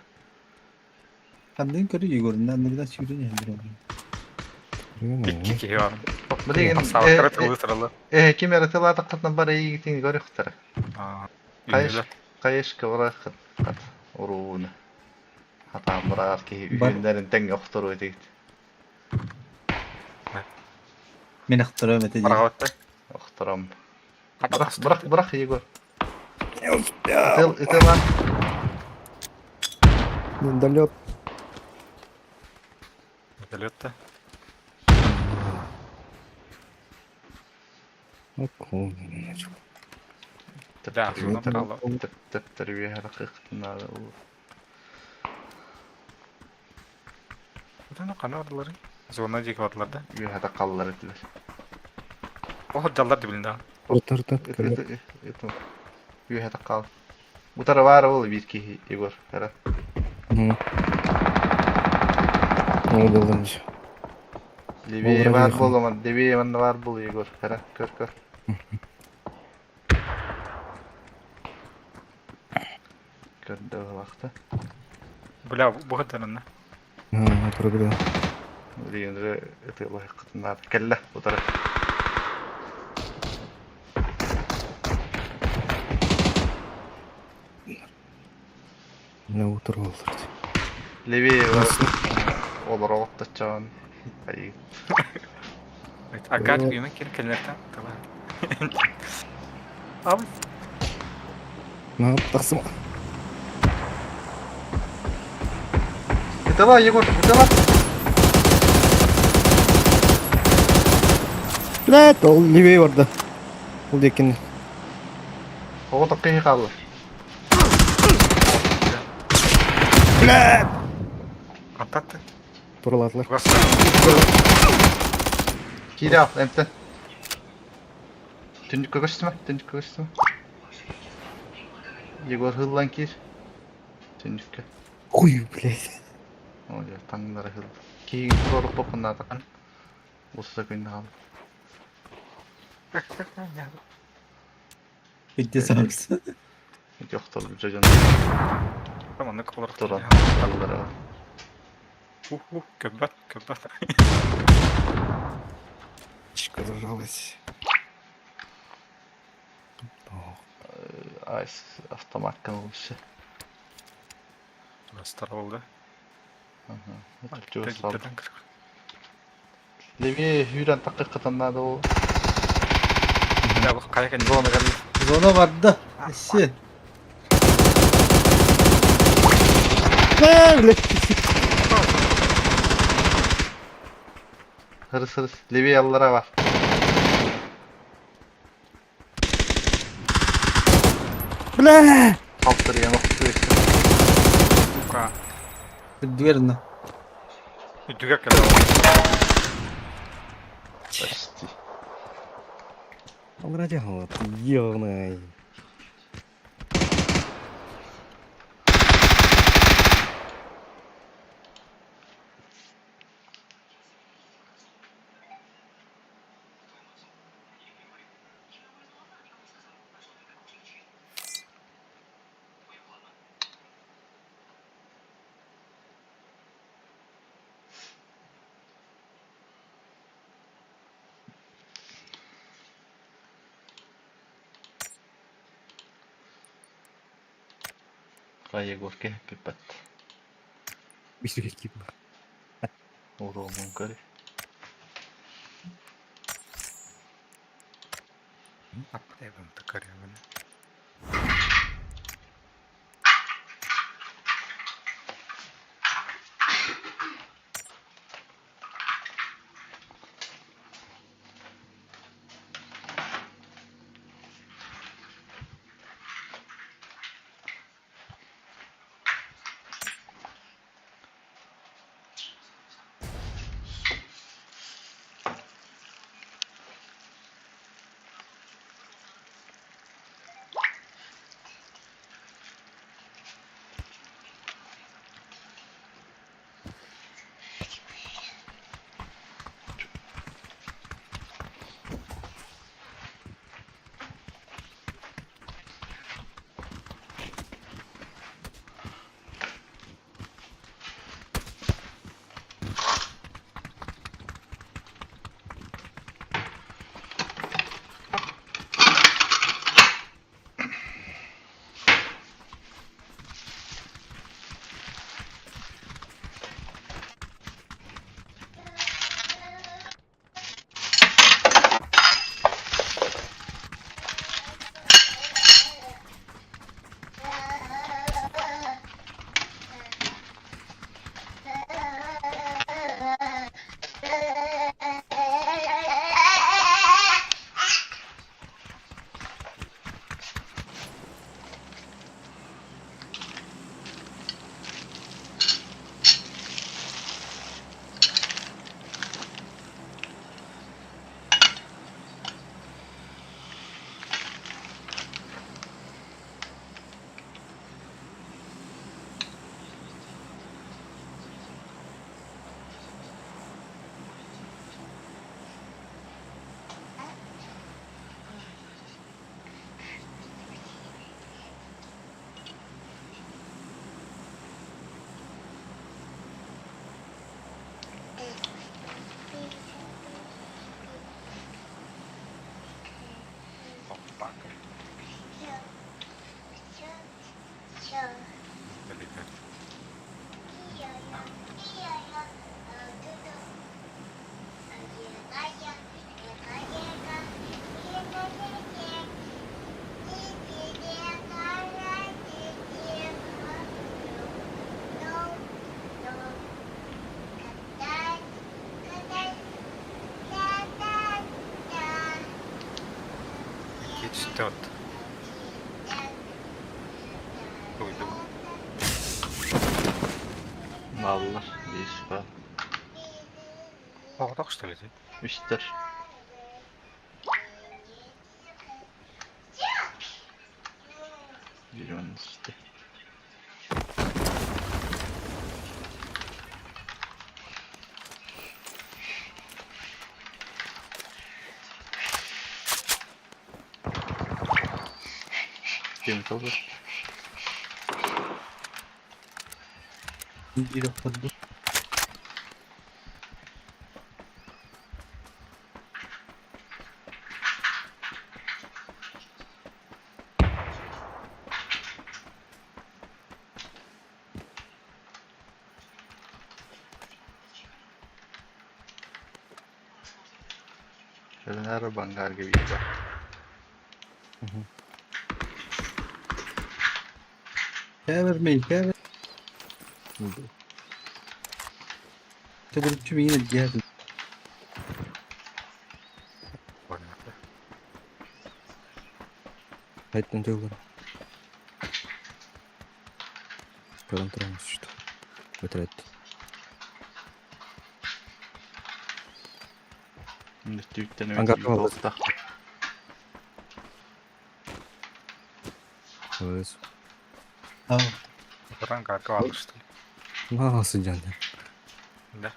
Kendin körü yigorun. Ben de biraz çürüyün ya. İki kişi var. Bu degen Sağlıklara tıldı sıralı. kim yaratılada qatnan bara yigitin görüktür. Kayış Ünlüler. kayış kıvrak qat uruna. Hata murar ki Bak. ünlerin ten yoktur öyle. Beni xtırıyorum ete diye. Парағаттай. Oxturam. Hadi Bırak bastır. bırak bırak Yegor. Itel lan. Долет. Вертолет-то. Да, şuradan paralı. Tep terbiye haqiqatında o. Buradan kanı vardıları. Zona cek vardılarda. Yu hada qallar etdiler. O hocallar dibinde. Это yu hada qal. Bu tara var ol bir ki Yegor. Hara. Ол болдым. Leviye Olur, var yakın. bol ama Leviye man var bol Yegor. Hara kör kör. Körde vaqtda. Бля, bu kadarına. Прогрел. Дегенде это haqiqatında kella bu tara. Ne otur olur. Leviye var. Olur oqtaçan. Ay. Agak yemek kere kellerden. Tamam. Abi. Ne yaptaksın? Это ла Yegor. Это ла. Блядь, ол левее vardı. Ол декен. O da qıyı qaldı. Блядь! Atattı. Турладылар. Burası. Kiri al emten. Tündükke koşturma, tündükke koşturma. Yegor hıllan kir. Tündükke. Ой, блядь. Oluyor, tanrılara hıl. Ki doğru topunda atakan. Usta günde kaldı. Bitti sanırsın. Yoktur bu çocuğun Tamam ne kadar duran kalları var. Köpek, köpek. Чика зажалась. Ay, avtomat oluşu. Burası taraf oldu. Çok sağ ol. Levi hüren takı katanlarda o. Ya bak kayak Zona geldi. Zona vardı da. Eşi. Hırıs hırıs. Levi yalılara var. Бля! Kaldırıya nokta işte. Сука. Дверно. Ütüge kadar. Почти. Он радио, ёбаный. Kay Yegor kehpipät. Быстро какие. Urumun kari. Apa ya bang tekar ya bang. Öte ot. Duydum. Mallar. Değiş var. Orada işte öyle. İştir. Yürümen işte. Kim kalır? Bir okudum. Şöyle nerede bangar gibi gidiyor. Çevirmeyin, çevir. Çevirip yine geldi. Oynadı. Haydi tövbe. Körüm turamaz işte. Öter etti. Şimdi tüyükten Hangar öteki kaldı. koltukta. Evet. Tamam. Buradan karga alıştım. Nasıl canım? Ne?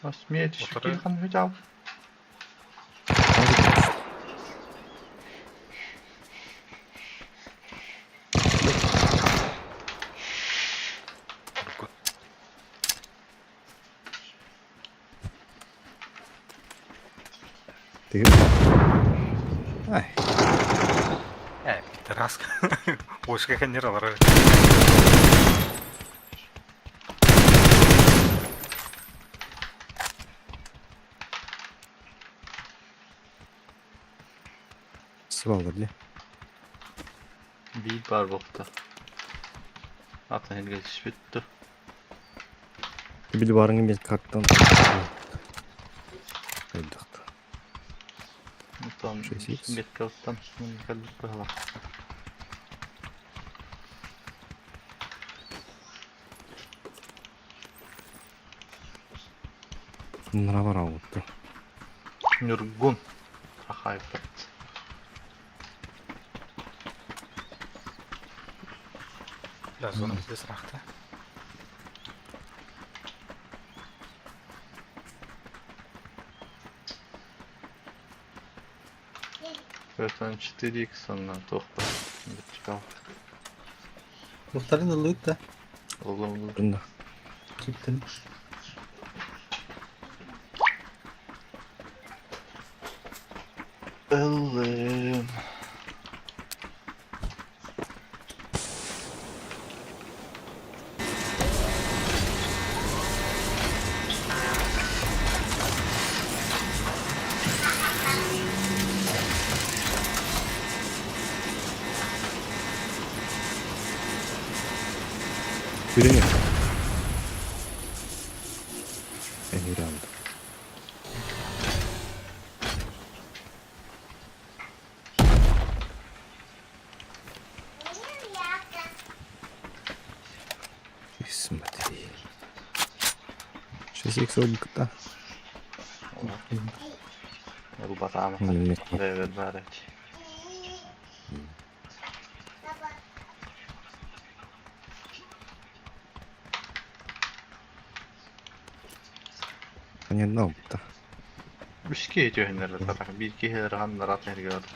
Osmiye düşük Oturuyor. yıkan hocam. Değil. Ay. Bitti rast. Boşka kendileri alır. Sıvaldır diye. Bir var bokta. Zaten el geçiş bitti. Bir barın gibi kalktan. Öldük. Tamam. Şey, Şimdi kalktan şimdi kaldık daha. Bunlara var avuttu. Nurgun. Hakayfet. Biraz onu bize sıraktı. Zaten çıtırıyık sonra tokta. Şimdi çıkalım. Muhtarın ılık da Oğlum Bunda. çıktın. Allah'ım. Yürüyün. Ben yürü aldım. İsmet iyi. Şey seksi oldu kıta. Yol batağımı. Millet var. Ver bari. Ben yanına aldım da. Bir şey geçiyor henüz tarak. Bir iki her hanlar atır gördü.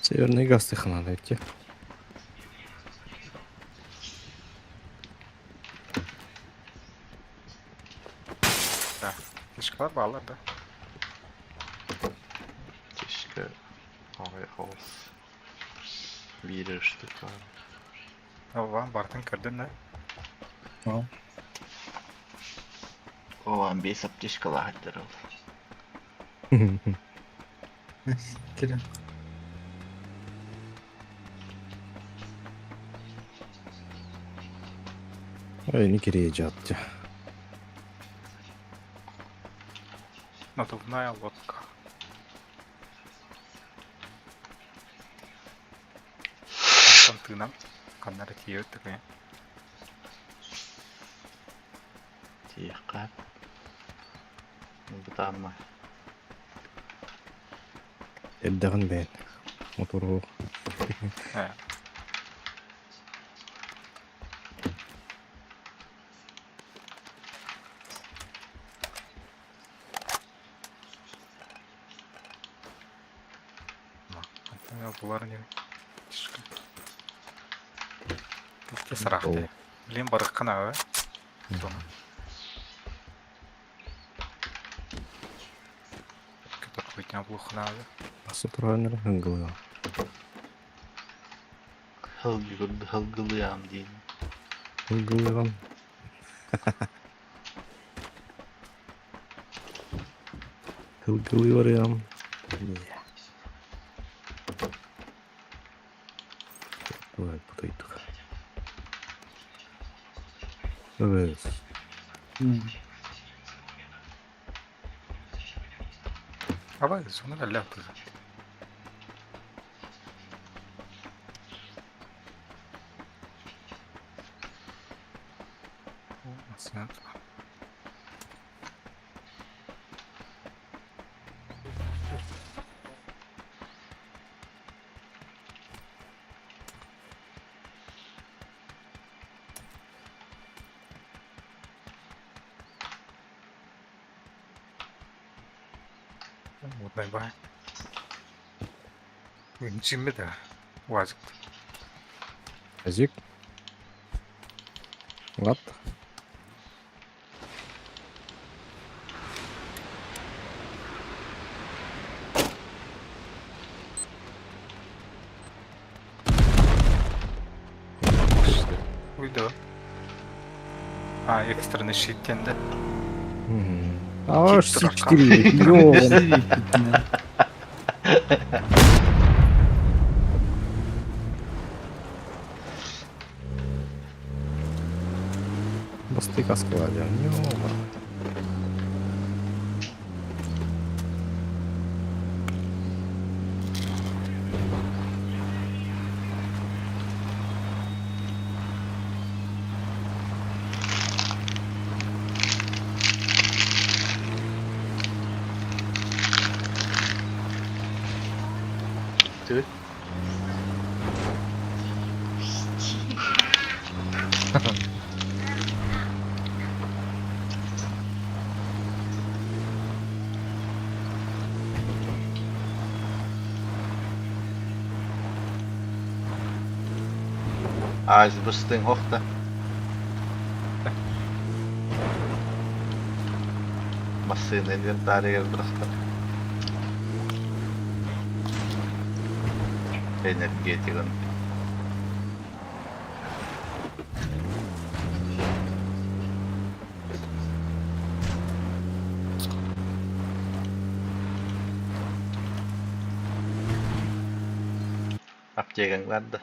Sever ne gazete kanalı ki? Dışkılar bağlar da. Keşke havaya havas. Bir ıştık var. Ama Bartın kırdın ne? Tamam. O an bir hesap keşke lahatlar oldu. Siktirin. не кирея атча. Надувная лодка. Антон, канары тиет такая. Тихо. Бутанма. Элдаган бен. Мотору. Булар не. Тесте сарахты. Блин, барық қана ө. Кетер қойтына бұл қана ө. Асы тұрғаныр хыңгылыға. Hılgılıyam değil. Хыңгылыған. Хыңгылый барыям. Давай, потайдық. Evet. Абай, соны әлі апты. Сен. Вот найбай. Инчимбеда. Уазик. Азик. Лап. Uydu. А, экстренный щиттенді. Аж Кип C4. Ёбан. Бастыка складя. Ёбан. Tüh. Ausrüstung hoch da. Машина, инвентарь просто. Энергетикон. Аптекаң бар да.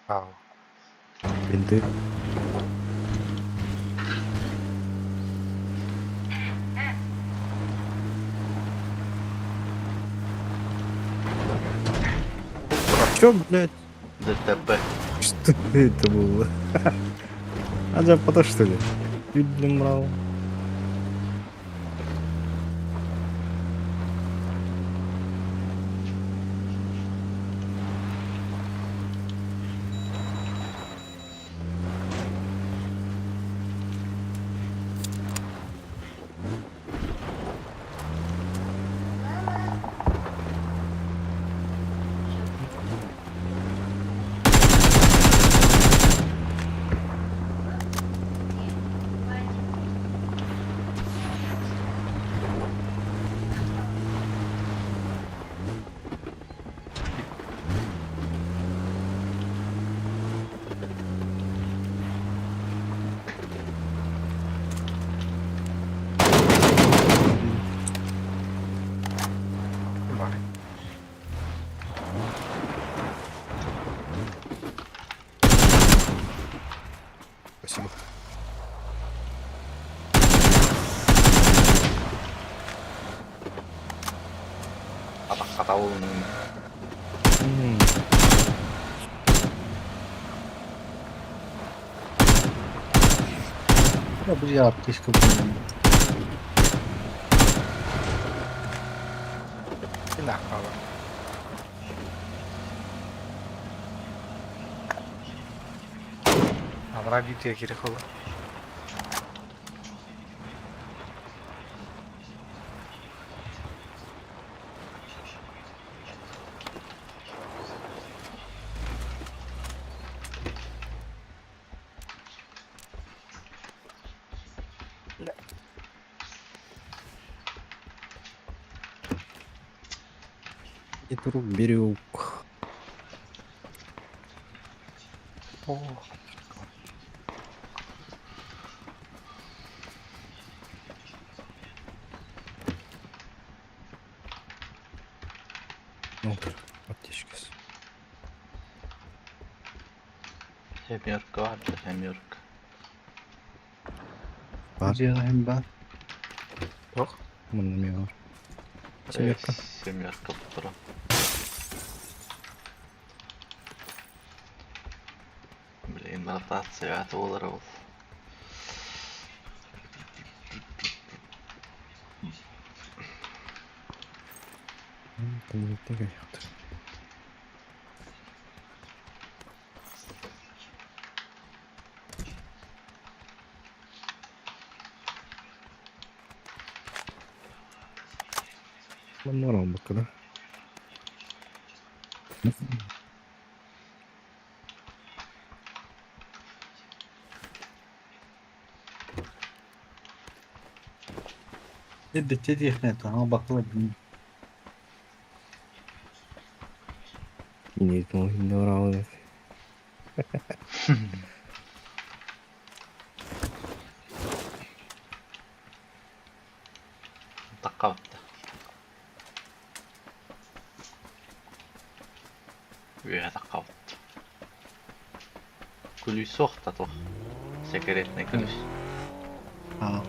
Ау. Бинты. Чё, блядь? ДТП. Что это было? Аджапата, что ли? Видно, мрал. Atakka davulun. Hmm. Ya bir yaptı iş kapının. Bir dakika abi. Amına videoya gerek olur. Bir durup biri yok. Oo. Ne oldu? Ateşkes. Hem York vardı hem York. Var. Cihazım ben. Yok. Bunun ya. Sen yakın. Hem York kapıra. Блин, ротация от Оларов. Коммуникативный вариант. Норм bakalım. Dedi diyeknet ha bakalım. Yine şimdi oralı. Takavtta. Vyö takavtta. Kyllä sohta tuo. Sekretne kyllä. Ha.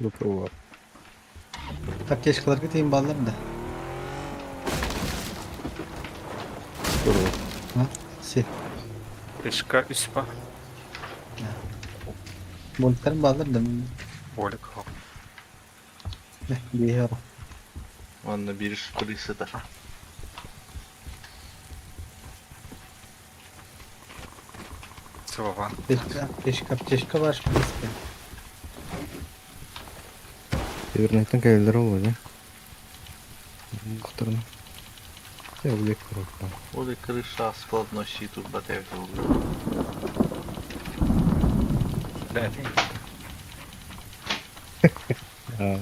Готово. Tak geç kadar gideyim bağlarım da. Здорово. Ha? Sil. Пешка üspa. Monitörüm bağlarım da. Volk. Ne? Biliyorum. Onunla bir üst kulisi de. Sıvavan. Пешка var şu liste. Северный кайлер oldu. Muhtarım. Ya bu bir korkma. Ode крыша складнощі тут батевку. Да, Aa,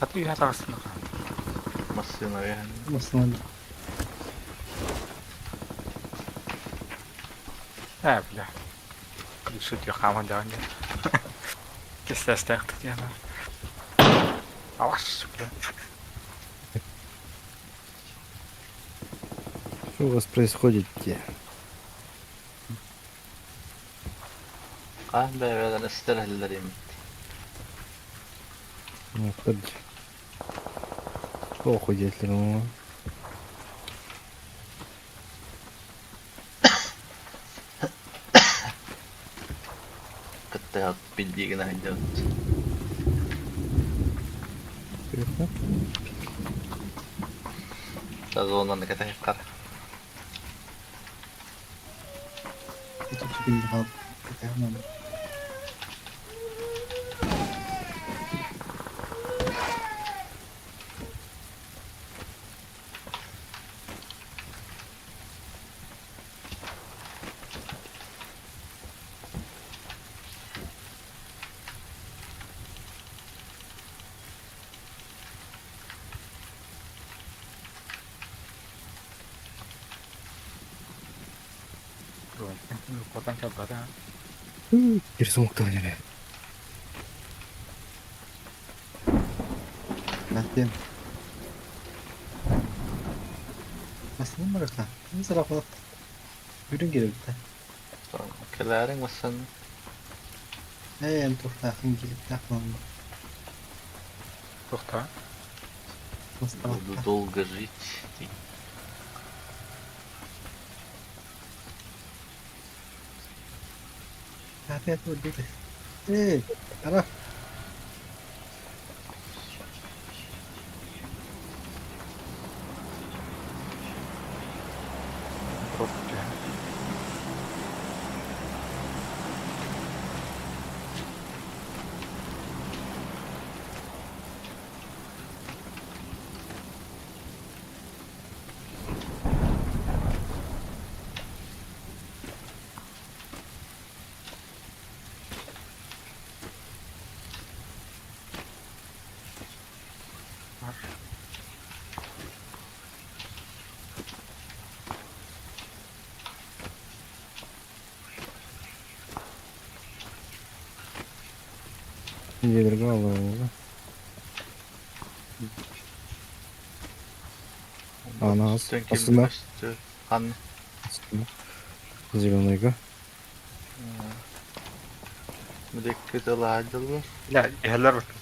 А ты я так смотрю. Masına yani. Nasıl oldu? Да, бля. Шут я хама да не. Кисля стехт я на. Алаш, бля. что у вас происходит? Kahve veren isterhellerim. Muhtar. Охуеть, ну. Kıtta bildiğine hangi. Tazo ondan ne kadar kar. Kötü bin daha. Tamam. Kodan çabada. Bir soğuktan yine. Nasıl? Nasıl mı bırakan? Ne sıra falan? Ürün gelir bir de. Kelerin mısın? Hem tufakın gelip takmamda. Tokta. Nasıl Буду tarafta? долго жить. Hadi dur dur. Hey, taraf. Tokta. Var. Yedirme Allah'ım. Ana, Üstünki aslında- bir üstü. Hani Зеленый-га. müdekket alacaklar. Ya yerler bakın.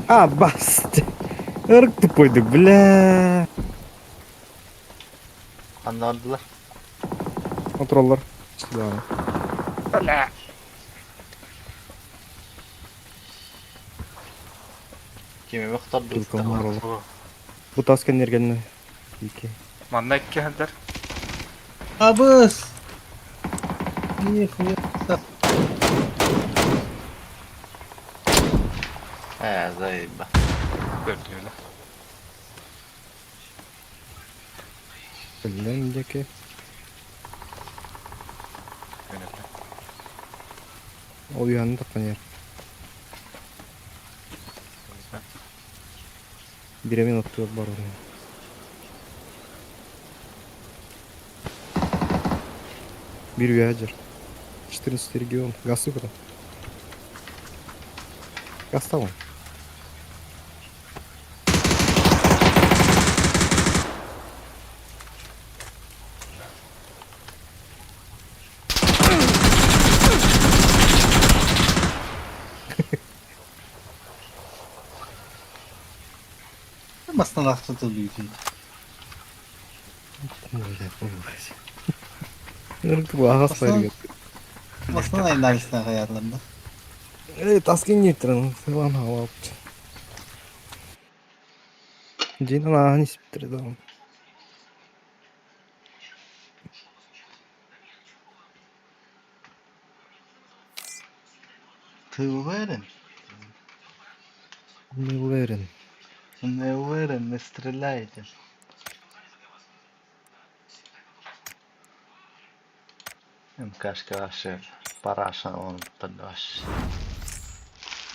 А, баст. Ырк тупойдuk, бля. Anladılar. Kontroller. Silahı. Öyle. Kimi muhtar Tilkom var oğlum. Bu. Bu tasken ergenli. İki. Manda iki hender. Abız. İyi хуя. He zayıf. Gördüğüyle. Блин, деки. Yönetim. Ол uyandı da yer. Bire minut бар oraya. Bir вязер. 14 регион. Гасы потом. Газ там. Mastan aklı duyuyor. Ырк bu ağız Aslında- sayıyor. Mastan ayın arasına ayarlandı. Tasken getirin. Falan hava yaptı. Ceylan ağa ne siptir adam. Ты уверен? Не уверен. Не уверен, не стреляйте. МКшка вообще параша он подаш.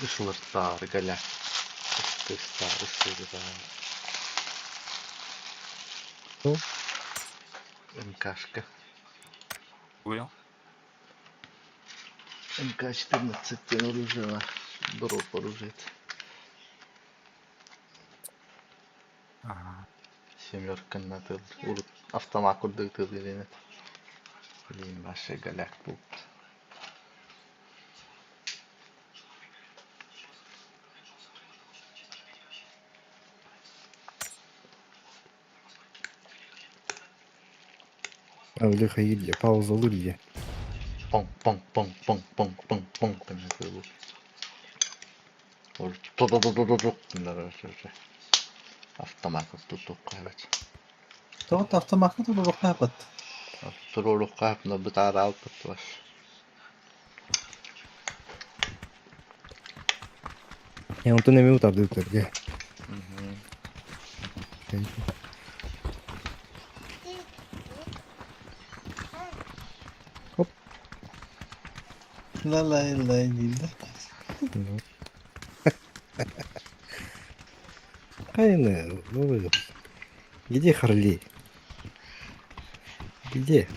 Işılırtlar gele. Istıklar, ıstıklar. O? МКшка. Bu ya. МК-14 оружие var. Дроп оружие. Ага. Семерка на тыл. Урут автомат курдык тыл геленет. Блин, вообще голяк был. Öyle hayır ya. Pauzalı ya. Pong pong pong pong pong pong pong demek bu. Or to bunlar öyle. Автомат tutup evet. Doğru hafta maklı da bu kapat. Turuluk kapına bir tane alıp var. Ya он то не ме утарdı ötürge. La la la değil. Aynen. Böyle. Где Харли? Где?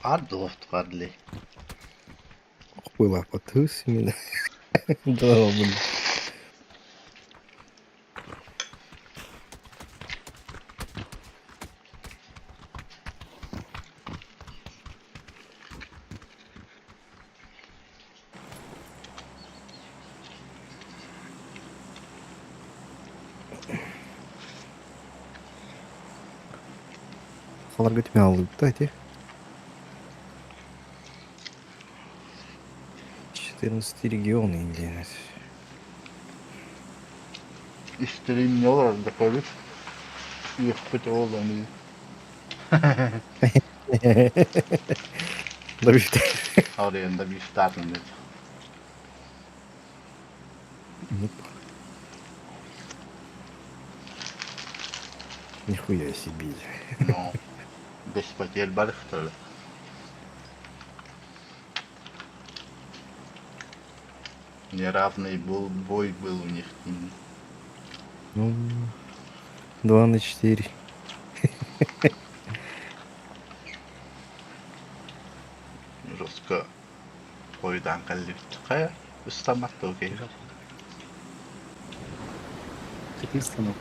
Ардылов Харлей. Была потус именно. Да, блин. Қаларға тіме алып та, әте. 14 регион Индии. İşlerin ne olur da koyup. Yok bu oğlan. Да бифте. Oraya da bir startın dedi. Нихуя себе. No. Beş paket balık tutarlar. Неравный был бой был у них. Ну, 2-4. Ruska boydan kallift. Kaya ustamak da okey. Каких станов?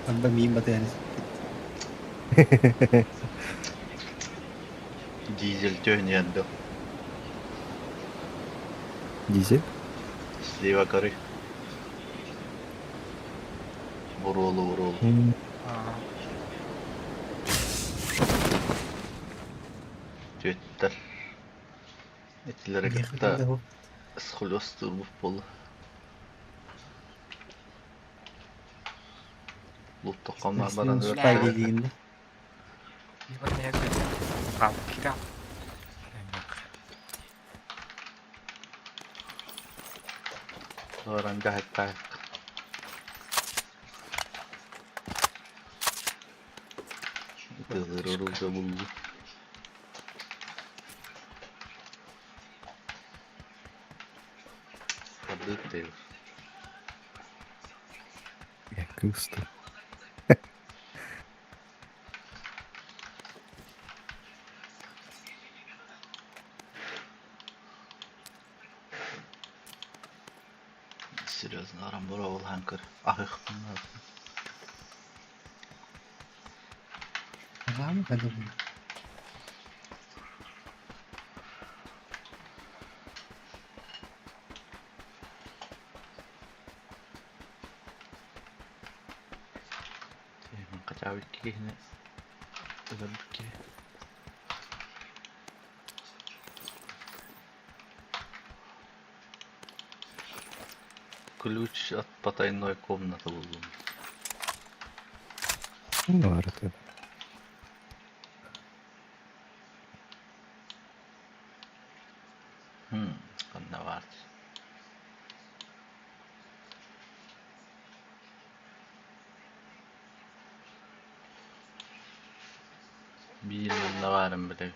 Anda meme yani. Дизель тönüyordu. Дизель? Слева коры. Vurulu. Tüetler. Etlere Ехали gitti. да. Схлёстыл в пол. Loot tokamlar bana da Spy dediğinde. Ini kan ya kan. Kamu kira. Orang gahit. Kızır buldu. Adı değil. Я кыста. Серьезно, Рамбуров Ханкер. Ах их надо. Ага, ну когда будет. Kaçağı iki yine. Özel bir ki. Ключ от потайной комнаты buldum. Ну, var это. Ne vardı? Bilmem ne varım bile.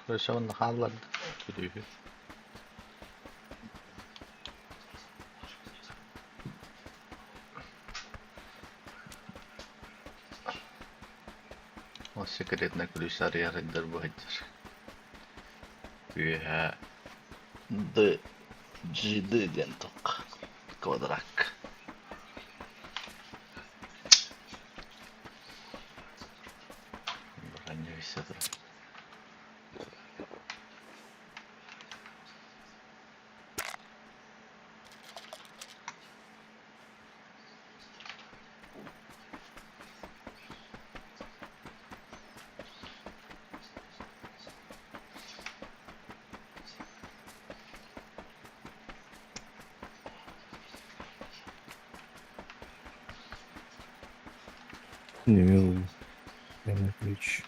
Kırışamın da hallardı. Gidiyor. O секретный ключ арьеры дербайтер. Üye D GD dentok kvadrak. Ранее все это. Не милый. Прямо ключ.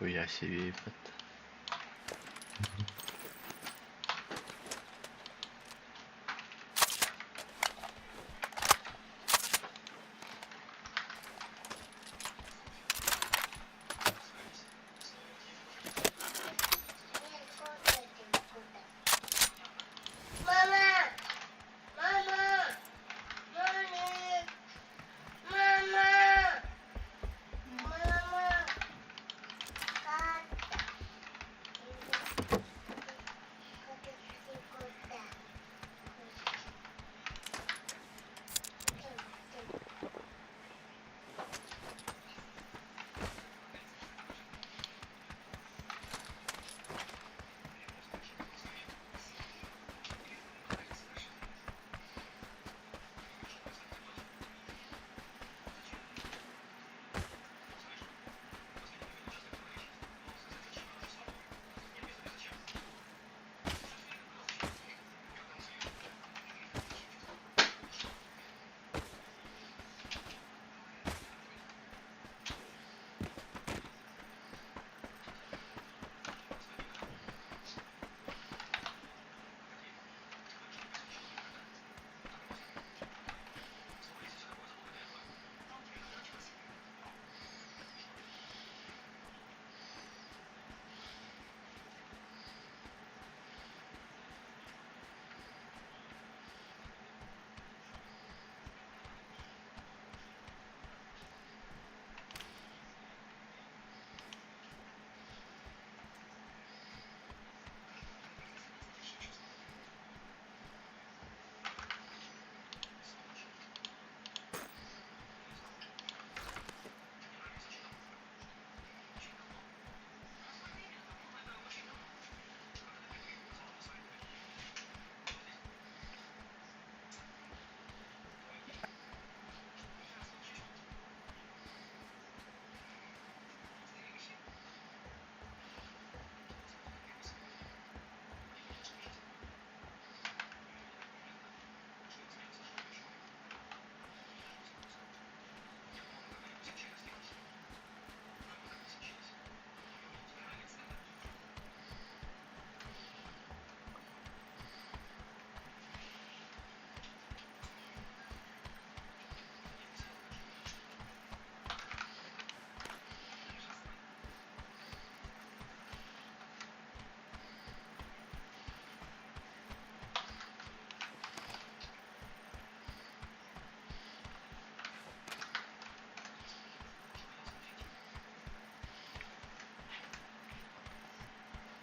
Huya seviyip.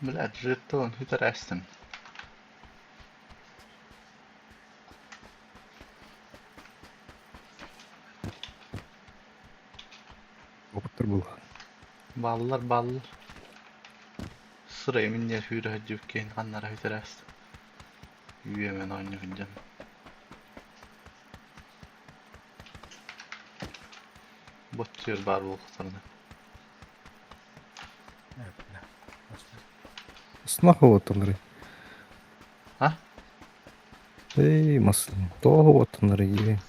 Blad, redstone, hur tar resten? Опыттар бұл. Ballar. Sırayı minler hürü hacıp keyin kanlara hür tar resten. Yüyemen oyunu hüncem. Botçuyor bar bu kutarını. Снаха отынры. Ha? Эй, маслы. Тоғы отынры ие.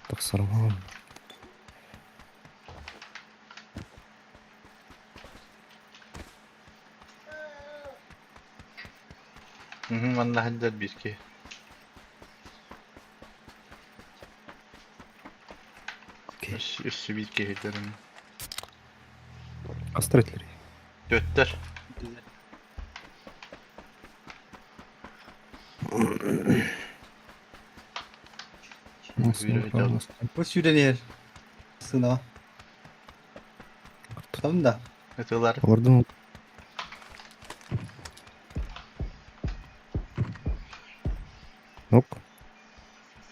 Тақсарман. Valla hacılar bir ki. Окей. Üssü bir ki hüclerim. Астретлери. Götter. Hürü hüclerim. Bu süreniyor. Sınav. Tamam da. Ötüler. Олардың Оп.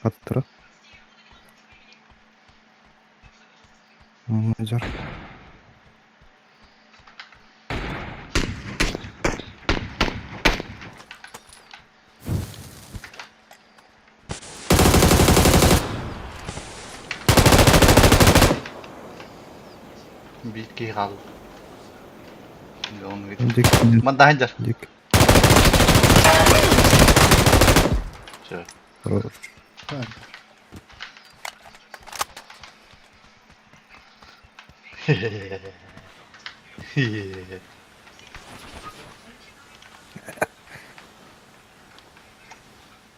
Аттыра. Мажар. Bir ki kaldı. Şimdi onu bir. Дик. Valla hacılar. Дик. Şöyle. Хорош. Ha.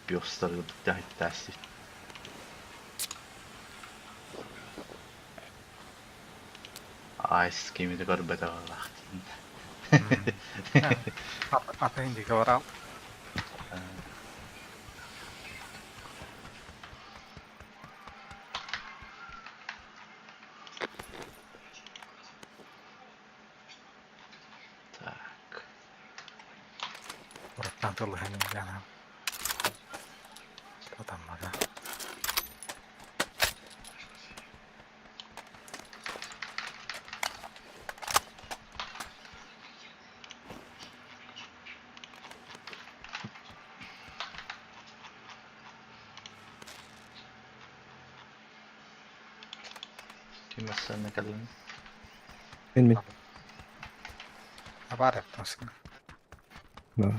Biostları da hittasi. Ice gemide garbeda vaktin. Apa yang juga orang Tak. orang tuh lain jangan. Pertama kan. Kim sen ne kadar? Min. Apa ada maksudnya? Nah.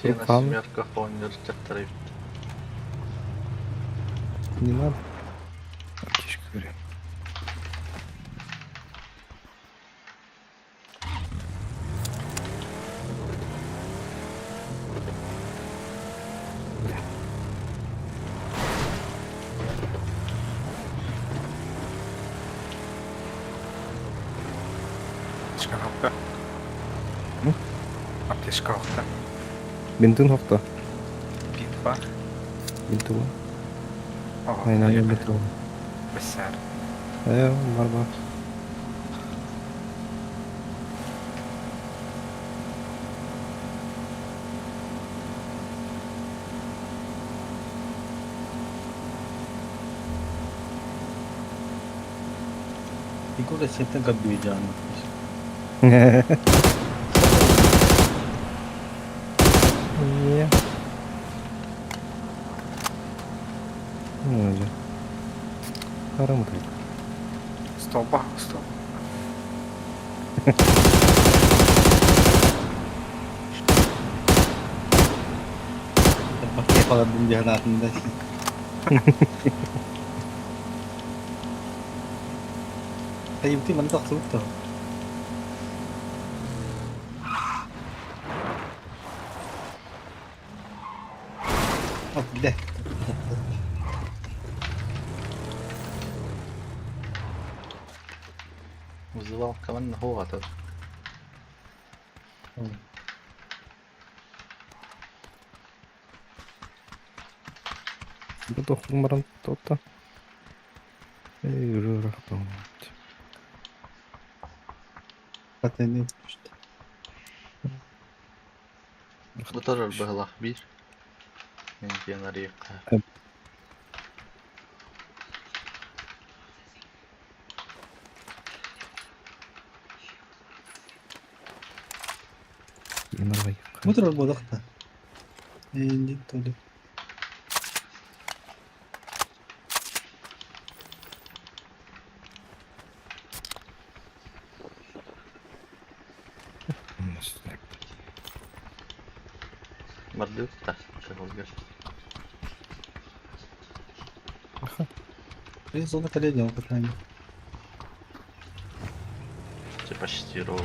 Sen Fan. smjölka fonder sätter ut. Не надо. Птичка говорит. Бля. Ateşkan hafta. Hı? Ateşkan hafta. Бинтын хокто. Bitva. Бинту. Oh, Aynen iya, öyle bintу. besar. Var var. Iku resepten kabih jangan. Iya. Öyle. Para mı kayıp? Stopa, stop. Pakai pala din diyan natin guys. Tayo ti mantok suto. Oh, deh. Вызывал كمان هو هذا. Butuh kemarin tota. Yürü rahatım. Pateni işte. بطل البهلة كبير. يمكن طريقة. Yine bayık. Motor البضغطة. Hindi tuloy. مردوك تحت كهولجر. Ay, zona ka din yung patay. Типа штиро.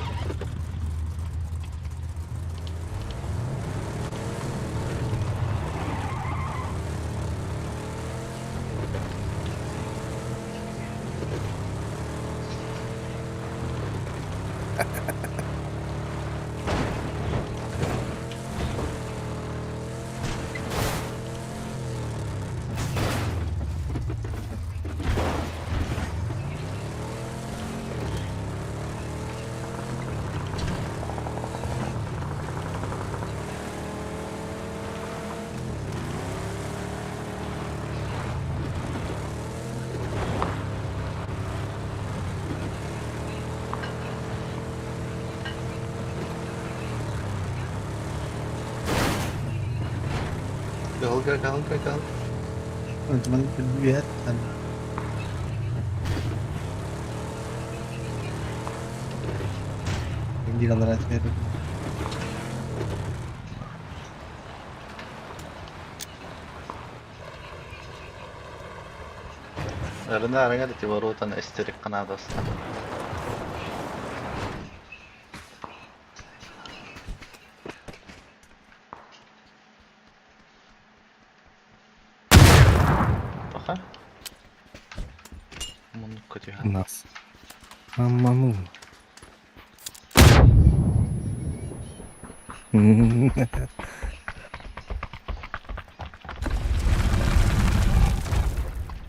Kalka. Teman-teman lihat kan. Hindi lang na natin meron. Эрнэ арга тиварутан эстерик канадастан. Тоха? Мунук көтүһә. Нас. Амману.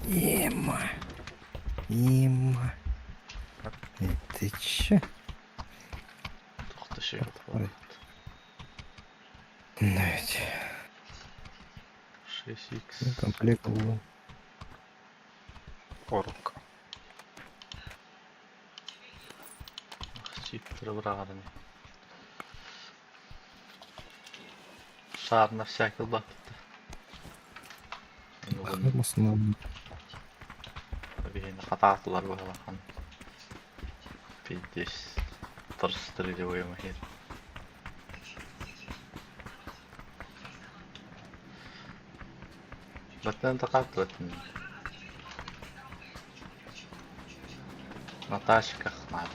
Ема. Ема. Ты че? Тохты şey Ой. yapalım. Навіть. 6x. Комплект был. Порубка. Чиптер брагарым. Шар на всякий бакты. Ну, Хымысынан. бейни хатаатылар баалахан. Пиздец. Тырстырылы ойма хер. Баттан тақат баттан. Наташка хмар.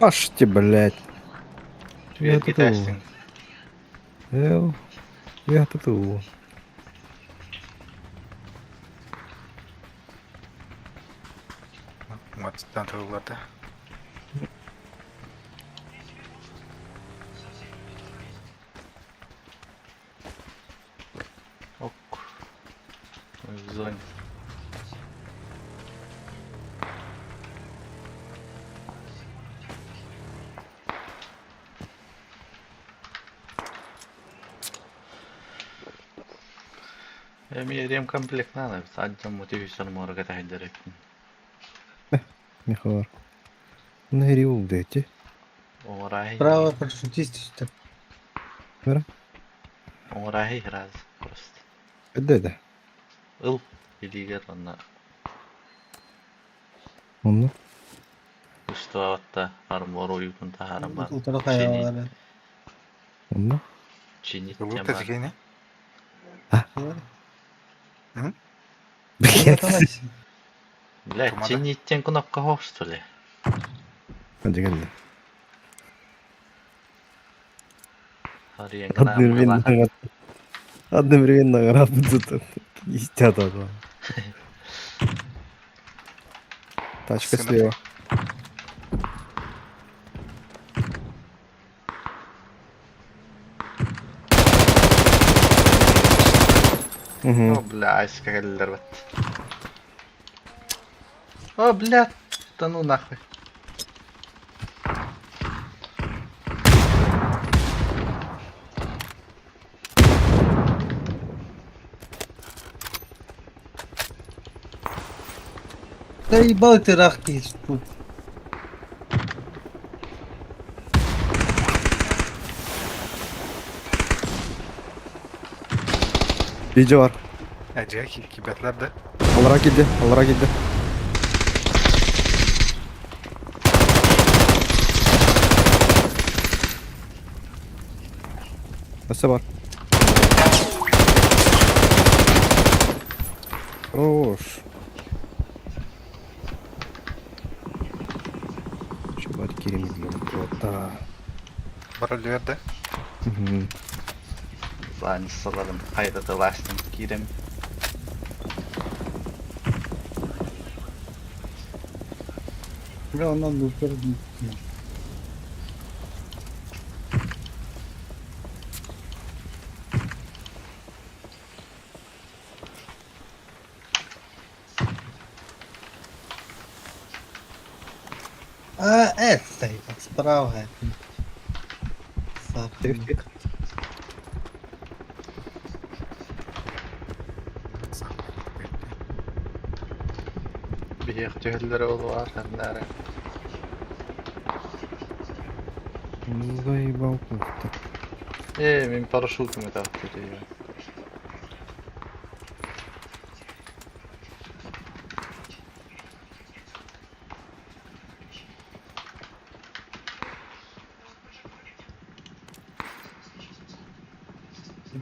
Аж ты, блядь. Тверь тут гитастинг. Я тут. Матчтан тығылады. Ок. Мы в зоне. Мне ремкомплект надо, отдем мотивационный морга так директно. Михар. Нагрел, дайте. Умирай. Справа парашютистичка. Умирай раз просто. Да. Ил илигер она Он. что отта армор уйкун тахарам бар. Утара каялары. Он. Чинит Тығылды тема. дегені? Блядь. Бля, Тумада. чиниттен кнопка хоп что ли? Hadi geldi. Хариен гана. Одновременно работают. Истят это. Тачка Сына. слева. О, Угу. бля, скаллер вот. О, бля, да ну нахуй. Да ебал ты рахки. Video var. Әже кибетлерді. Allara gitti. Nasıl var? Хорош. Şubat Kerim Kota. Бір өлерді. Ладно, саладым. Хайда да ластым кирем. Бля, ondan lootları это стоит, справа. Сапик. Бияк төгелләре ул бар, һәмнәре. Заебал просто. Мин парашютым это оттуда.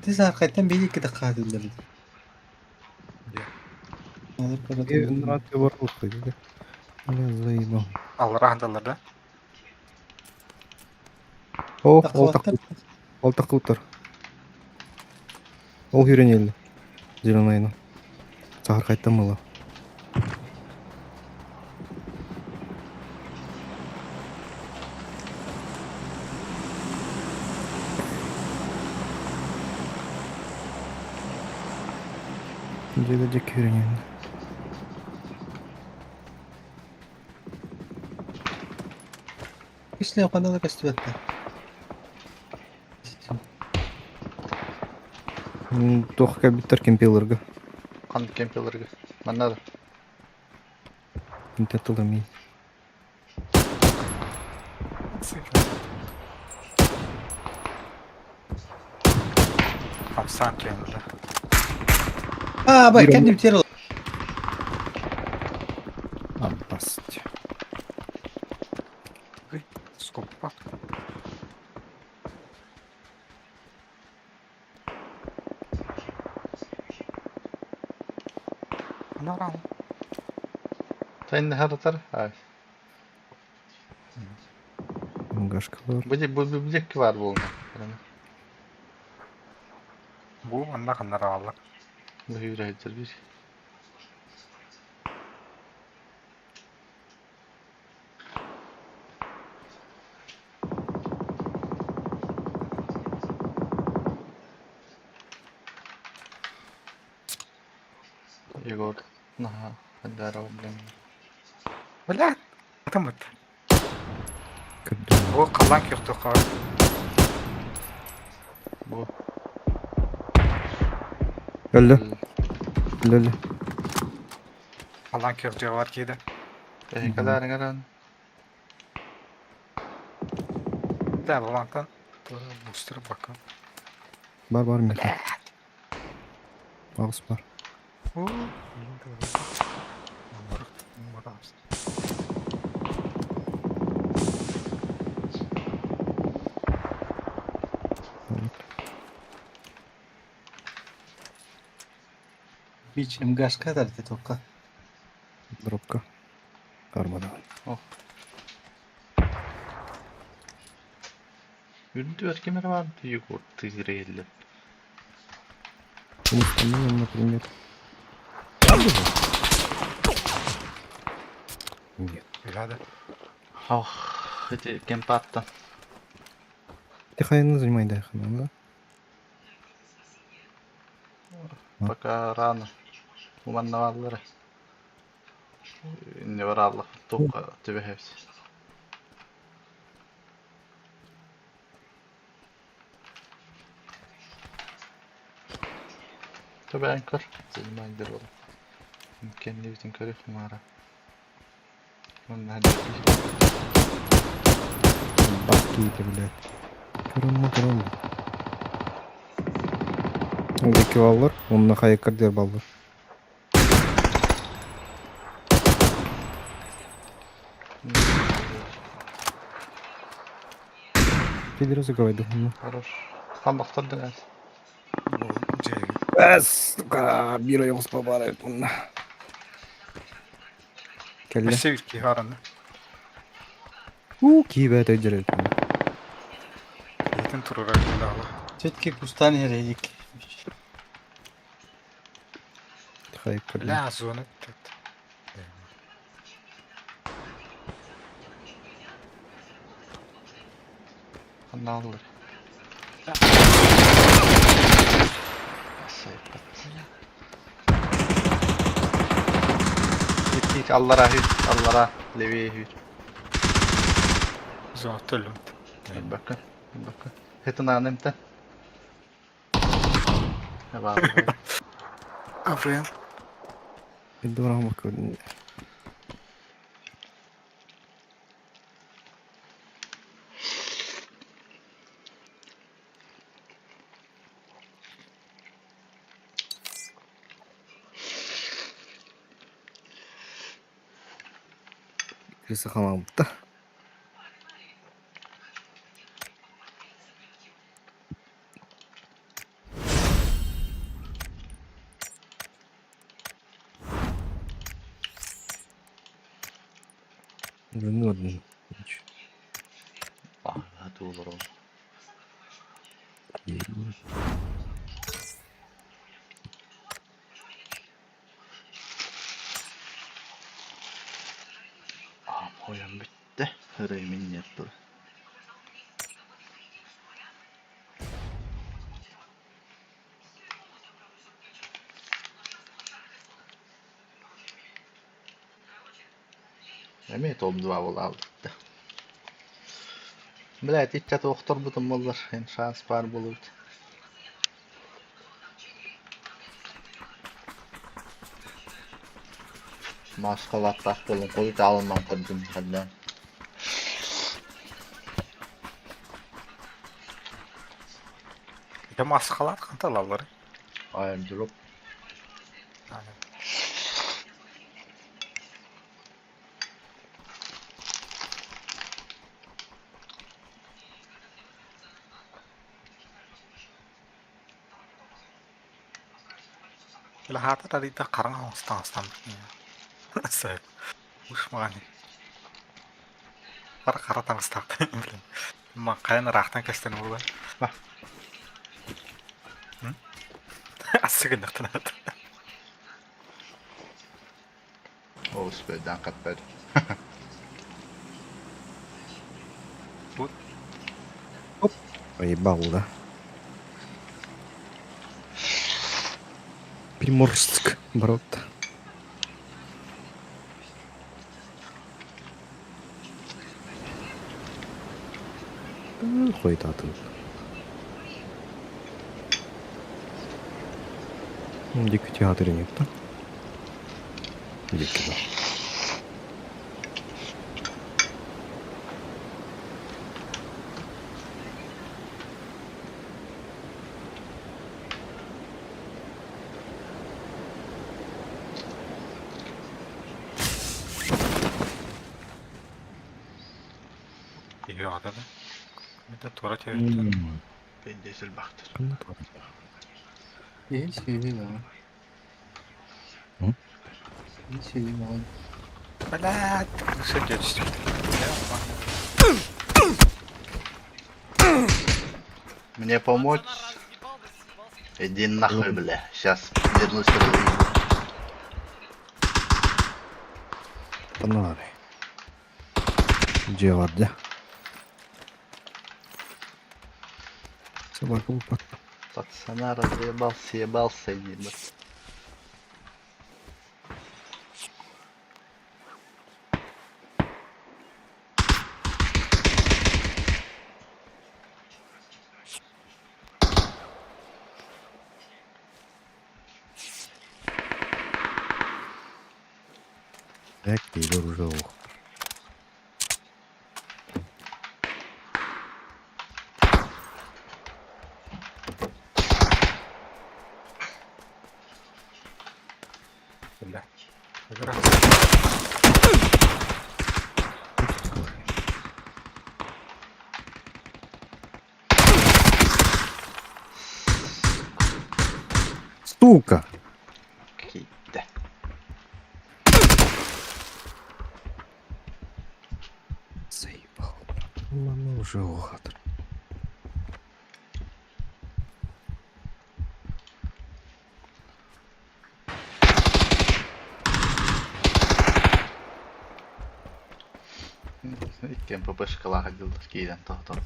Diz hakikaten bir iki dakika öldürdü. Alır para Bir ratio var olsaydı. Ne zayıf. Alır ahdalarda. Oh, Akıvatlar. oltak utar. Ол үйренелі. Зеленайны. Сахар қайттан мала. Жеге жек үйренелі. İşte yapanlar da kaçtı. Тоқ кәбіттер кемпелерге. Qanday kempelerge? Mana da. Кемтетілі мей. Kapsan kendine. Aa bak Bir kendim biter olur. Аббаст. Skop bak. Naran. Sen ne haratar? Ay. Гашкалар. Bu bilek ki var bu olma. Bu anna kanlar alır. Bu yüreğidir bir. Yegor. Nah, hadi araba bilen. Ulan. Tamam. Кірді. Bu kalan köktü kar. Bu. Әлі. Әлі. Kalan köktü var ki de. Kadar ngaran. De babankan. Booster bakın. Бар мекен. Ағыс бар. Biçim gaz kadar da toka. Дропка. Армада. Yürüdü erkemer var. Yegor tigreyle. Жұмыстан, например. Нет. Öyle de. Ah, hadi kempe attın. Тихайны занимай дайхана, да? Пока рано. Umanna varları. Ne var Allah. Toka tübe hepsi. Tabi enkar. Senin aydır oğlum. Kendi bütün körü kumara. Onun hadi. Баки-то, блядь. Кырымы. Ол екі балалар, онына хайеккардер балдар. Пидоры закрывайды. Хорош. Там бақтырдың әз. Сука, bir ay olsa var et bununla. Kelle. Mesle bir ki haranda. Ki be tecrübe et. Yetin turura geldi ala. Çetki kustan hereydik. Hayekkarder. La zonu. Ne alır? Git Allah'a hür. Allah'a leviye hür. Zatölüm. Bakın. Bakın. Hetin annemden. Ne var? Aferin. Bir de ona bakıyorum. Birisi kalmadı. Nich. Ah, hadi olur oğlum. İyi. Ah, oyun bitti. Hırayımın yetti. Emet oldu avul aldı. Блядь, itçe doktor budum olur. En şans var bulur. Maskalat tak bulun. Koyu da alınmam kırdım. Hadi. Bir de maskalar kantalarları. Airdrop. Yani. Lahata tadi dah karang setengah saya usmani. Kara tang stak. Makanya rahtan kesten bulan. Bak. Asik endak tenan. Oğuz bölden katladı. Поебал, да? Приморск, брат. Хуй тату. Дико театра нет, да? Дико, да. İyi adam. Bir de tora çevirdi. Ben de ezil baktır. Hiç şey değil ama. Hı? Hiç şey değil ama. Блядь, все geçti. Мне помочь? Иди нахуй, бля. Сейчас вернусь к тебе. Панари. Джеварда. Собака упак. Пацана съебался, ебать. Так, ты идешь уже ух. Блядь. Игра. Сука! Gitti. Заебал. Ладно, уже ухатр. İkken papışkala hadildir giyden tohtor.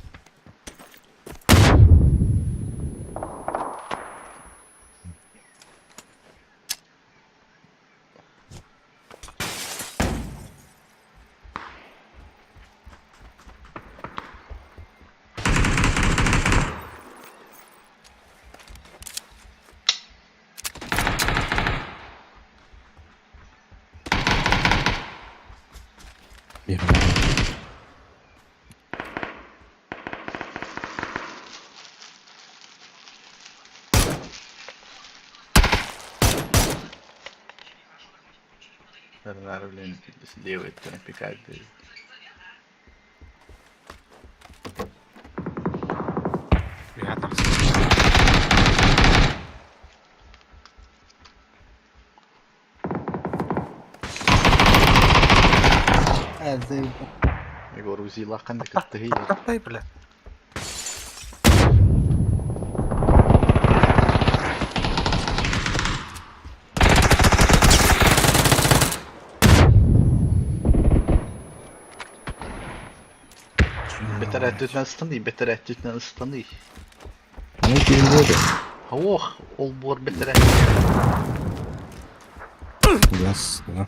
Bir Ver bilen слева ettiğine pikaydı. Bir adam. Her şey Грузила кандай ты. Каптай, блядь. Beter ettütmen ısıtanı, beter ettütmen ısıtanı. Ну, переводы. Oh, ol bor beter et. Ясно.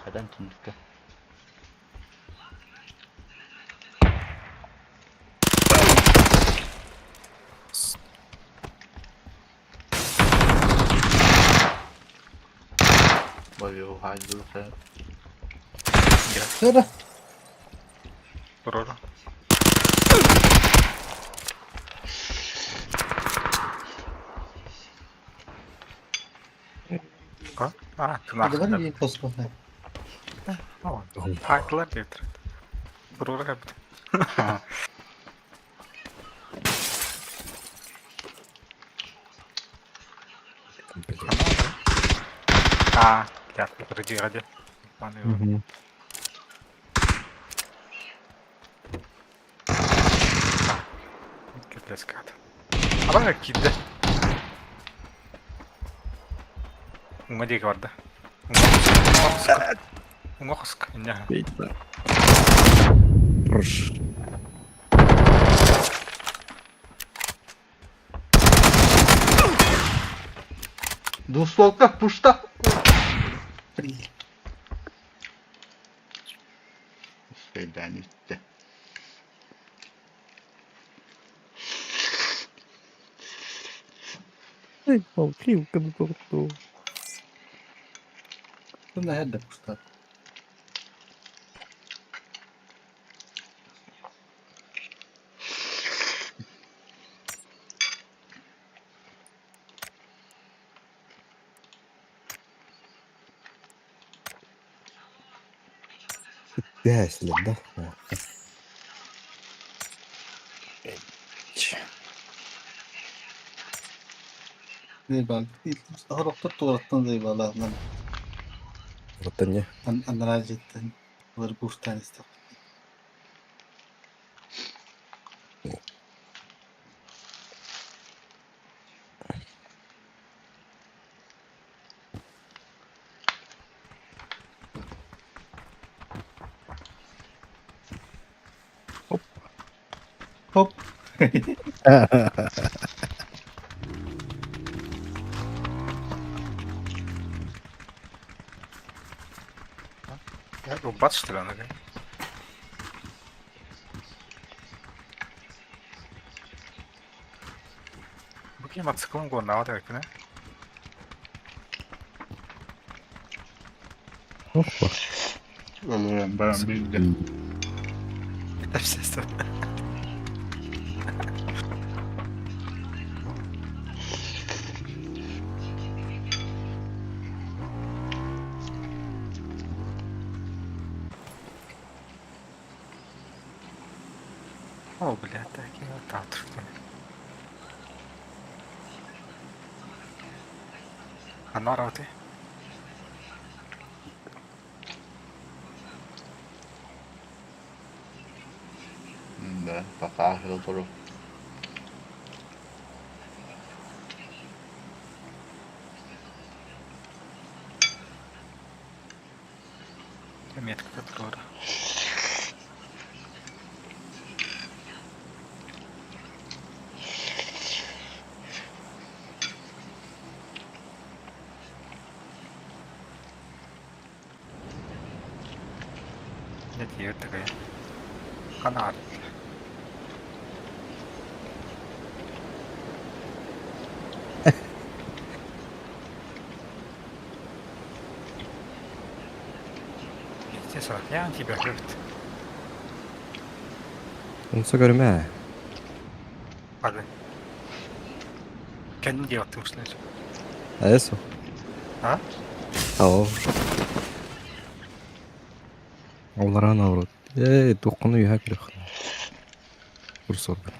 Neden tunduk? Bayo, hadi sen. Şöyle. Broro. Ha? Ha, Hadi var tırnak. bir post bakayım. Haklılar diye tırnak. Broro yaptı. А, блядь, ради. Мгм. Кидлескат. Ama kidde. Uma diye vardı. Uma kısk. Ne? Видно. Рш. Двустволка, пушта. Şeyden gitti. Эй, полкилка на торту. Bu nerede kuşlar? Да, если да. Zeybal. Daha doktor tuvalettan Zeybal lan. Это не. Anarajetten. Var bu tanesi. Hop. Ya robot что ли она? Bugün мотоциклом гонал так, ne? Опа. Ölürüm ben bildim. Это все. О, блядь, такие вот там. Она роты. Да, пока Хилдору. Метка которая. Нет, ее такая. Канар. Естественно, я тебя любит. Onu görme. Hadi. Kendin diye atmışsın. Eso. Ha? Ау. Олар ана урод. Эй, тоқыны үйә керек. Дұрыс орды.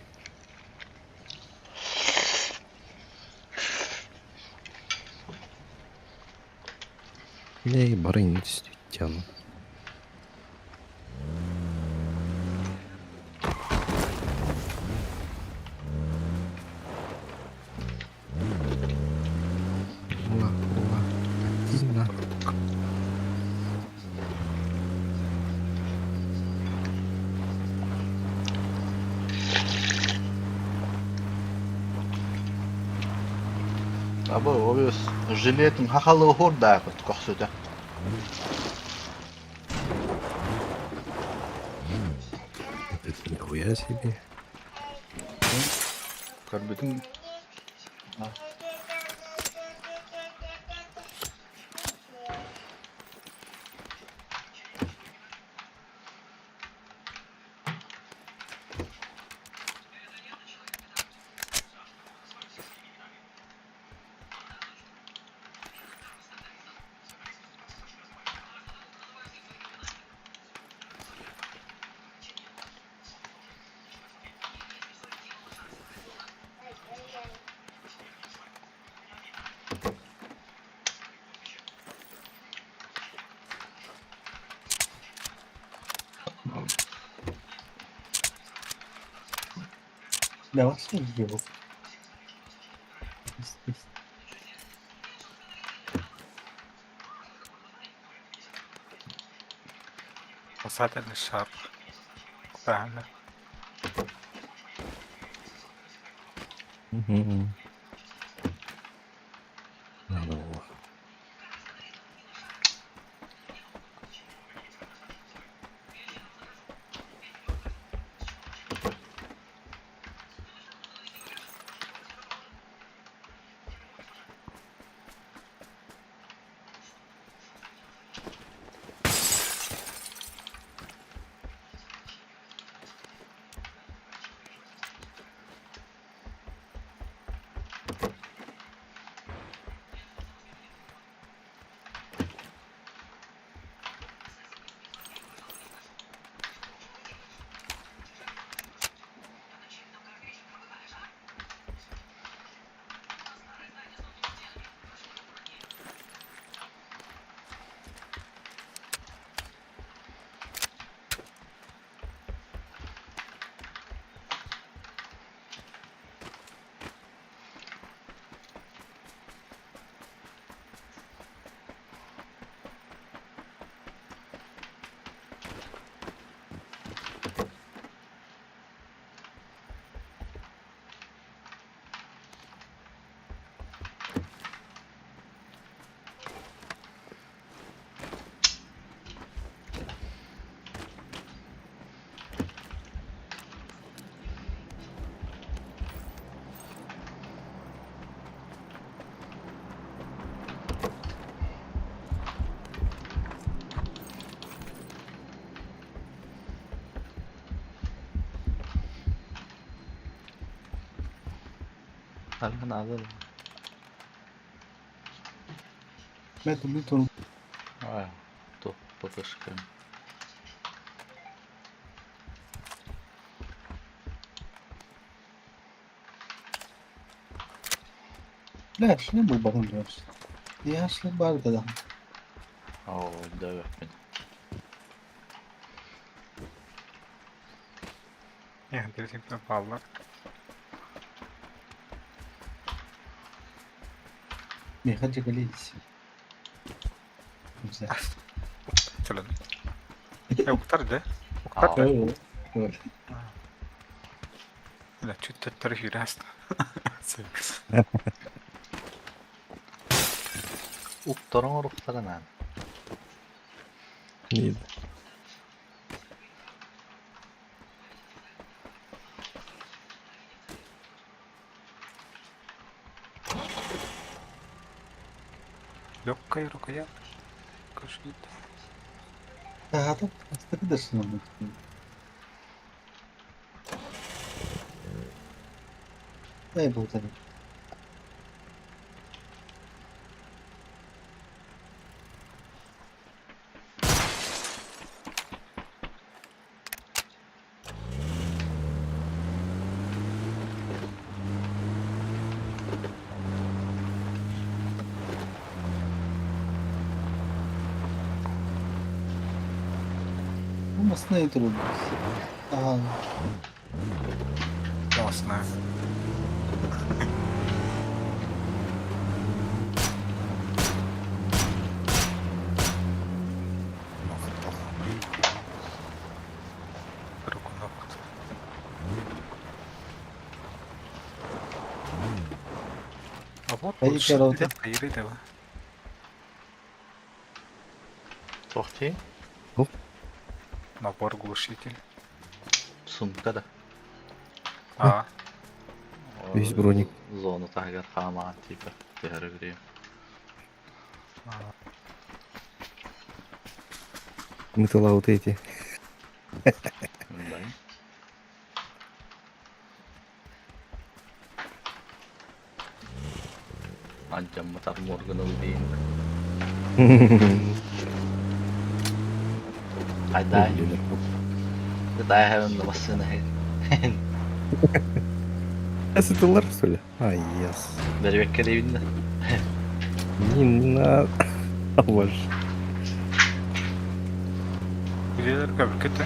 네, 말은 있을 수도 있지 않아. 몰라, 몰라. 나 Abo o жилетин хахалы хорда коксуда. нихуя себе. Карбитин. Давай что сделал? وصلت للشر فاهمة. Мгм. Надо было. Alman azal. Это битва. То потрошки. لا شنو بالبطن جوز؟ يا شنو باردة. О, да, мен. يعني درسين بالله. Не ходи галить. Güzel. مثلا وقتر ده وقتر Aa, ده Öyle. لا شو الترفيه راست uktaran uruktaran. Нет. легкая рукоять кашит. А так достаточно будет. Дай болтали. Красный труд. Ага. Классно. Руку нахуй. А вот Hayır, лучше Каролка. где поедет его. To'xtang. Набор глушитель. Sumkada. А, Весь броник. Zona tagar qamaat tipi. Tehribiriyim. Металла вот эти. Bilmayman. Ancha matar morgana deyin. Hayday. Hayday hemen basını. Асеталар, что ли? Ай, яс. Beribek evinde. Не надо. Ваш. где как это?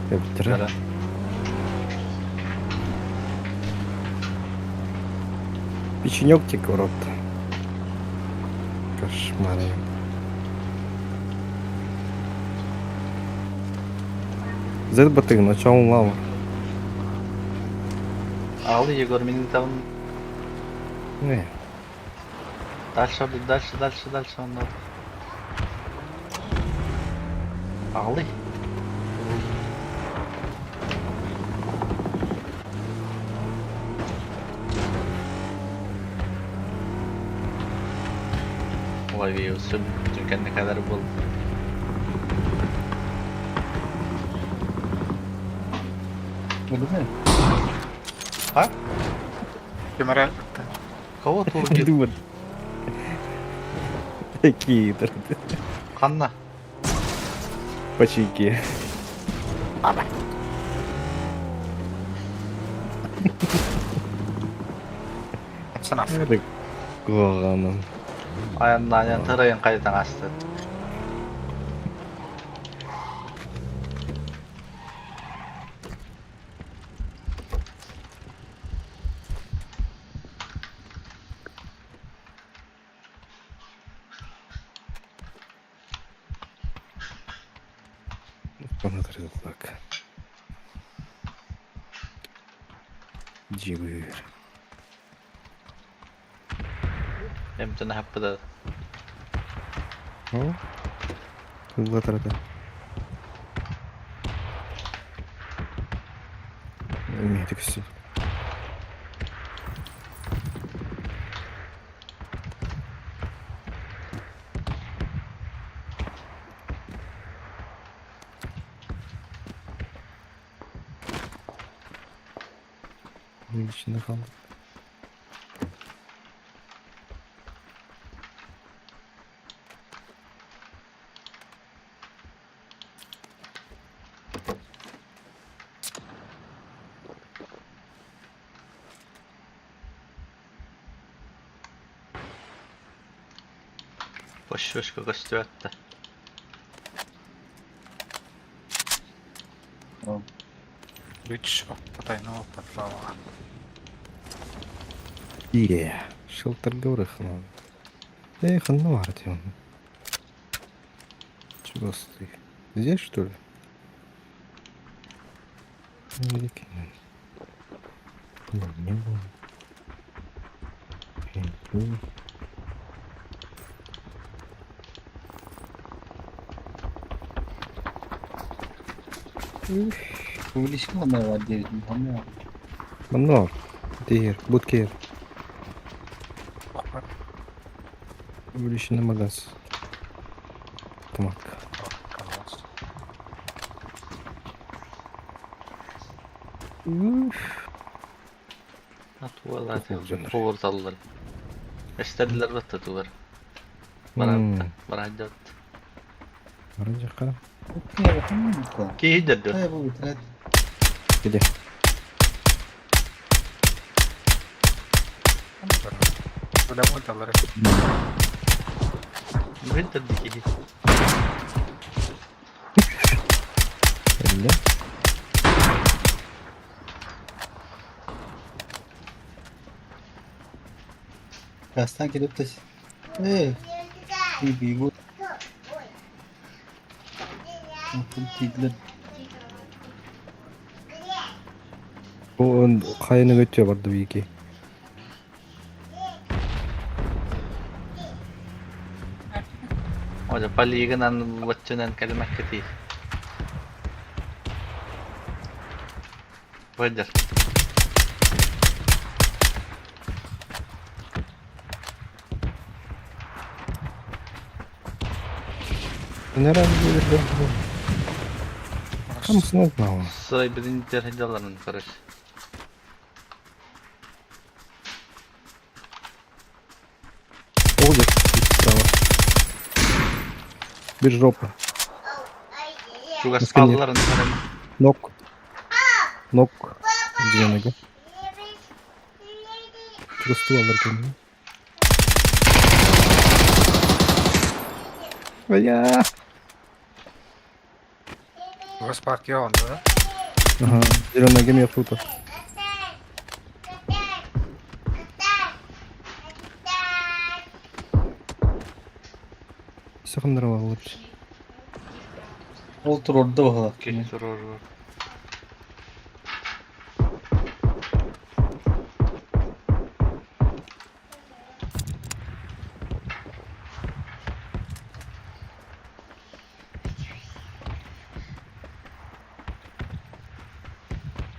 Каптера. Печенек тебе в рот. Кошмар. Z-батык, начал лава. Al Yegor benim tamam. Не. Дальше ondan. Ağlay. Olay bir olsun. Çünkü ne kadar bol. Öyle mi? Ha? Камера. Kova turdu. Думаю. Такие траты. Kanla. По чайке. Сынав. Это главное. Ayağından tarayın kayıtan açtı. Понадобится так. Джибыр. Hem de hep de О. Кругла трата. Медик все. Лично хам. boş kokusu öttü. Ключ от потайного подвала. Шелтер говорих надо. Эх, ну Артем. Чего ты? Здесь что ли? Великий. Не было. Увеличил она var diye dedim ama Манор. Тигр. Будкер. Увеличенный магаз. Тамак. Tuvalar. Tuvalar. Power sallar. İstediler battı tuvar. Bana bana Вроде ха. okey bakalım mı? ki hiç de Hayır bu bitiret. Где? Куда мы доллары? hiç de ki. geldi. Kastan gelip de bir bu Tigler Kayını götüyor vardı bir iki. Oja paliganan waccanan kalimat keti. Wajar. Nereden gelir bu? Tam sınıf mı ama? Sıray birinci derecelerinin karış. Olacak. Bravo. Bir ropa. Juga Mungkin spalların karış. Nok. Nok. Gimana gak? Terus tuh alırken. Ya. Gue spark ya onda. Aha. Zero lagi mi yapıyor da. Sakın dara alır. Otur orada bakalım. Geçtir or.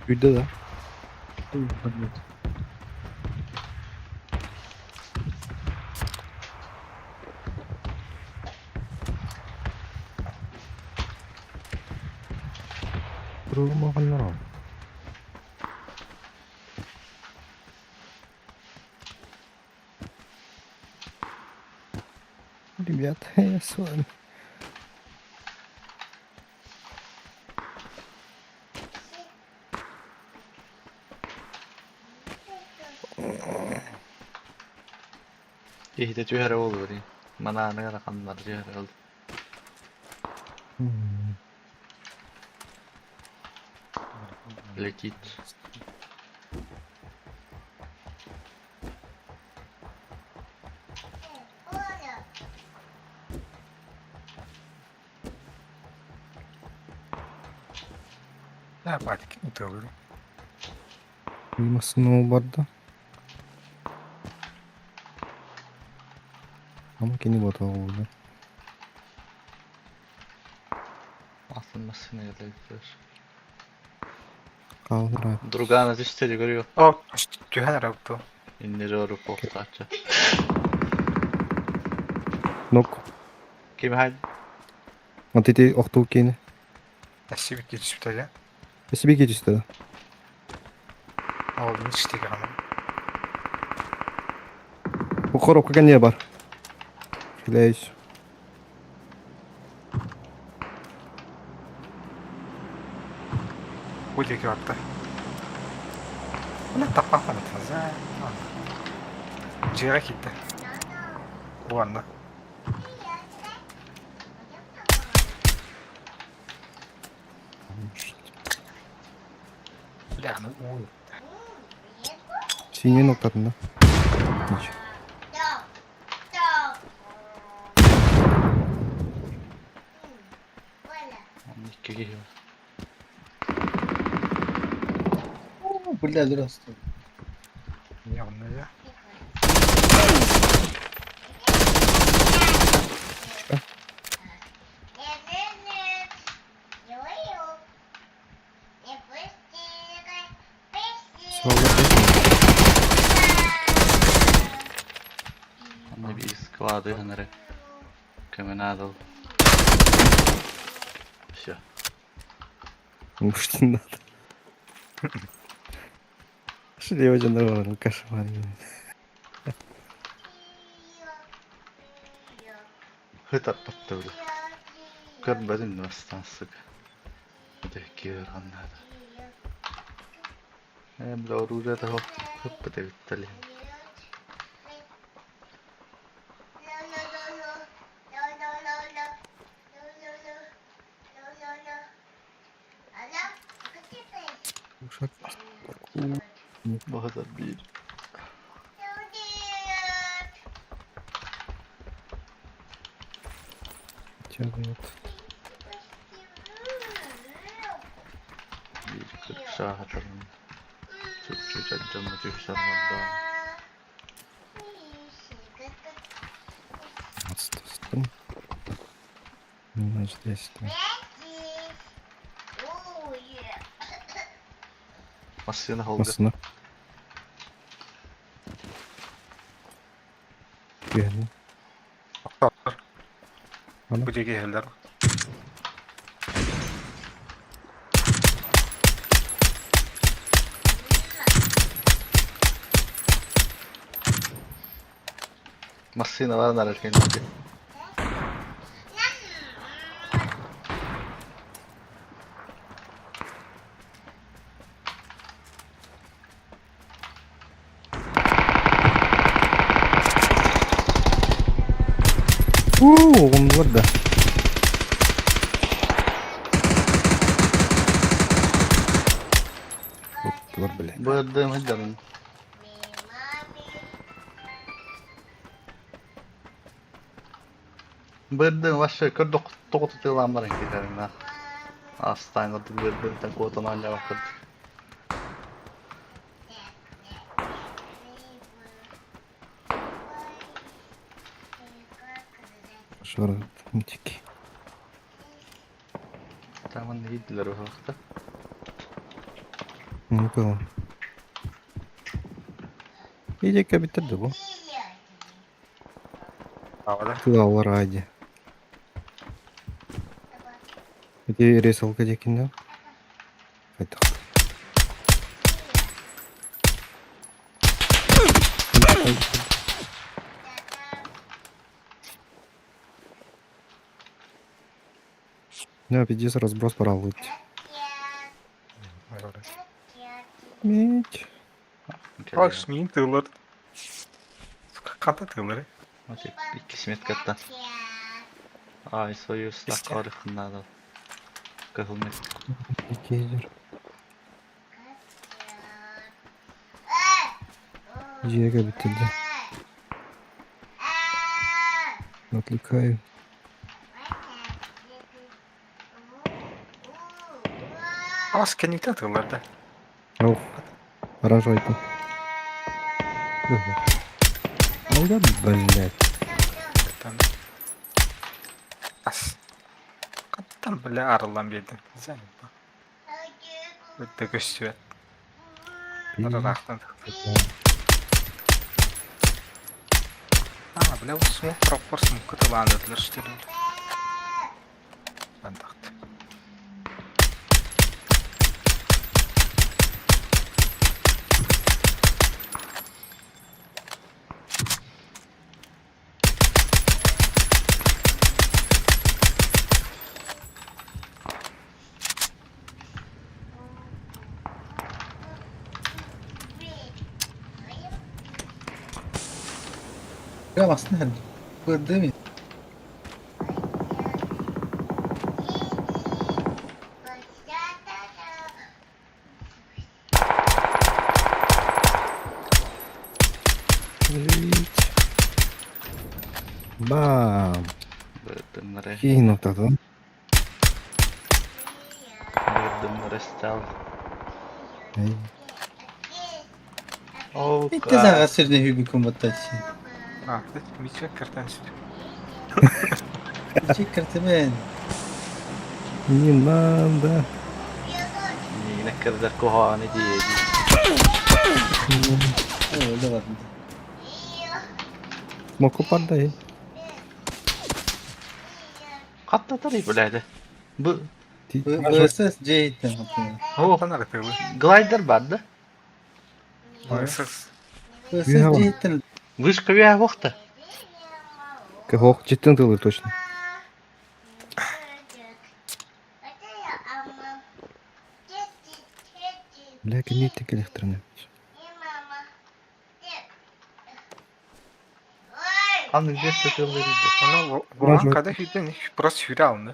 Yüzde de. Rumah kan orang. Ребята, я с вами. İyi de cühere olur. Mana ne rakamlar cühere oldu. Lekit. Ne yapardık? Utanıyorum. Uyumasın o barda. Ama kendi batağı oldu. Aslında sinirlidir. Kaldır abi. Drugana zisteli görüyor. O, Johan Rauto. İnleri oru postacı. Nok. Kim haydi? Antiti oktu kini. Nasıl bir geçiş bir tane. Esi bir geçiş dedi. Oğlum işte ama. Bu korok kan ya bar. Flash. Bu da gördü. Bu ne tapak mı etmez ha? Ciğere gitti. Bu anda. Yani o. Sinye noktasında. Hiç. İki geliyor. Bu nedir aslında? Niye onlar ya? Sağlar. Anne bir skvadı hanere. Kemenadal. Şey. Мужчина. Что девочка нормально, кошмар. Hıtat battı öyle. Görmedim nasıl sık. Öteki anladı. Hem de oraya da hop da bitti. Bu kadar bir. Тягает. Bir 40 şahatırım. Türkçe canlı çıkışlarında. Отстастым. Минус 10. Masasını halga. Масына. Geldi. Bu жерге келдер. Masasını var neler kendisi. Он var da. Var bile. Bu öldüğüm hıcamın. Bu öldüğüm aşağı yukarı 9 yılan var enkilerine. Aslan adı bu öldüğümden kodan hala bakırdı. Şurada mıçık. Tamam ne yediler o vakti. Bakalım. İyice bitirdi bu. Havada. Tığalar hadi. Где ресалка декинде? Қайтақ. Да, пиздец, разброс пора лыть. Медь. Bak şimdi tığlar. Kata tığları. Hadi bir kismet katta. Ay soyuz lakları kınladı. Kıhılmet. Кейзер. Жега bitirdi. Отвлекаю. Az kendikten tığlar da. Ау. Оранжевый. Ну да, блядь. Az. Kattan böyle arılan bir yerden. Güzel. Böyle de göçtü. Araraktan tığlar. Ha, böyle o smoke proper smoke tılandılar işte. Ben taktım. Kıramazsın herhalde. Bu öldüğüm ya. Блять. Бам. Öldüğümleri. И нокtaдан. Öldüğümleri stal. Ey. Oh Bitti sana sürüne hübü komutatçı. Ha, bir kartan işte. Küçük kırtımın. Не надо. Yine kadar kohane diye. Öyle var. Смоку подай. Katta tarayı böyleydi. Bu Burası Ceyit'ten hatırlıyorum. oh Kanar tığlar. glider vardı. Oysa Burası Güzel. Ceyit'ten. Вышка я вахта. Кого? Чистын тылы точно. Бля, гнетик электронный. Anı geçse kıllarıydı. ona vuran kadar hüden burası hüre alındı.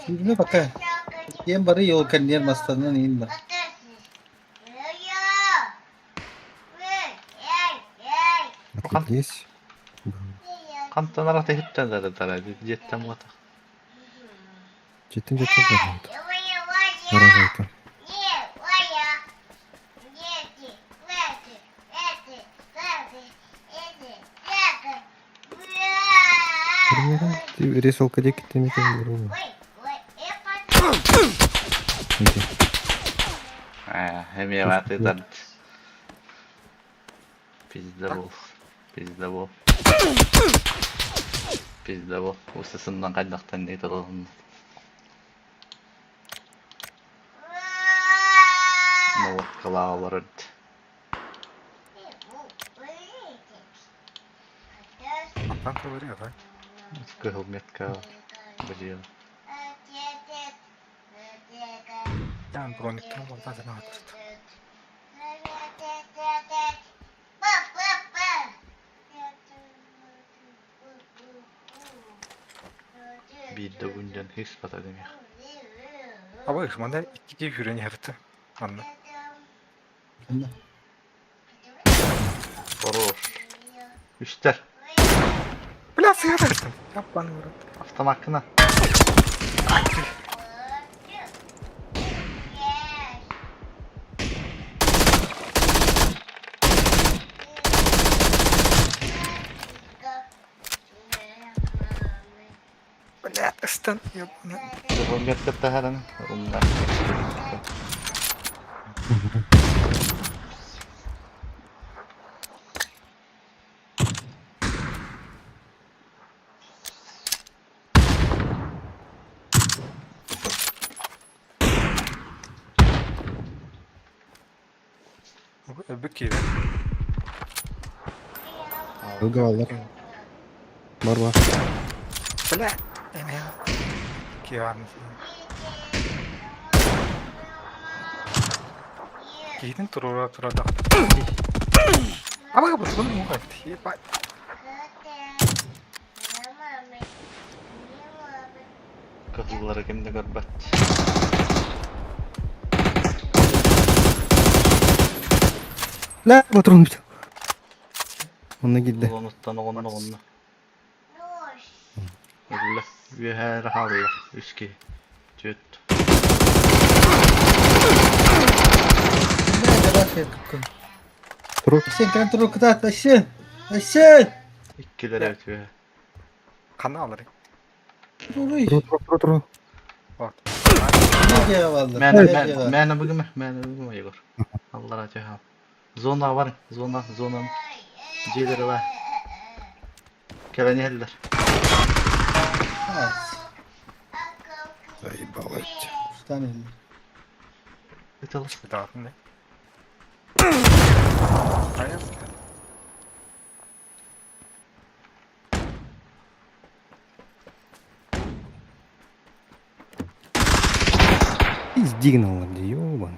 Şimdi bak ha. Yem barı yol kan yer mastanın in bak. kan Здесь. kantan arata hitten de taraydı. Jetten bata. Жетин жете барбайт. Аражайты. Примерно рисовка деки темекен буруу. Hem yemeği de Bizde bol. Bizde bol. Bizde bol. Ustasından kaynaktan neydi oğlum? Novak kalağı var. Антан говорил, да? Кыгыл метка biliyor. Я брониктан болда жана атышты. Bir de bundan hiç bata demek. Абай мында 2 хүрени харты. Анна. Şimdi Sorur. Üster. Бля, сыграштым. Yapmanı vurdu. Haftam hakkına. Бля, ыстан. Yapmanı. Kıgıl metka taharanı. Onlar. Öbük gibi. Ылга алар. Бар бар. Бля. Эме. Киярмы. Кейдин турада. Абай бұл мұны мұғайды. Ебай. Kızılları kimde görbat. Ла, патрон бит. Ona gitti. Unuttan onu. Öyle. Bir her halla. Üski. Cüt. nerede bak ya kıkkın. Туруп. Sen kan turu kıtat aşağı. Aşağı. İkkiler ötüyor. Қаны алырың. Duruş. Туруп. Вот. Ne cevap aldın? Ne cevap? Mene bugün Igor. Allah razı olsun. Zona var. Zonanın cileri var. Gelen yerler. Evet. Заебалось. 3 tane elli. Et alır. Bir daha ne? Hayır. Пиздигнал, ёбан.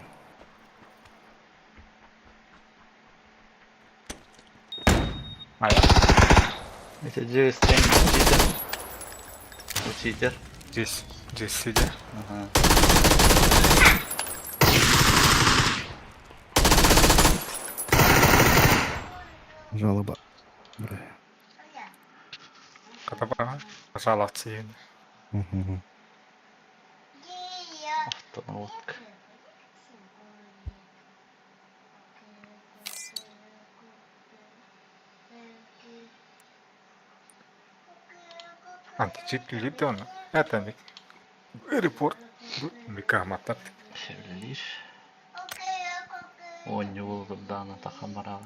Hayır. İşte C'sten cheater. Bu cheater. Здесь сидя. Aha. Жалоба. Бля. Когда бana жаловаться ей. Мгм. Haftanın vodka. Античиплили да она. Это не. Репорт. Микаматат. Çevrilir. 10 yıl dana takamara.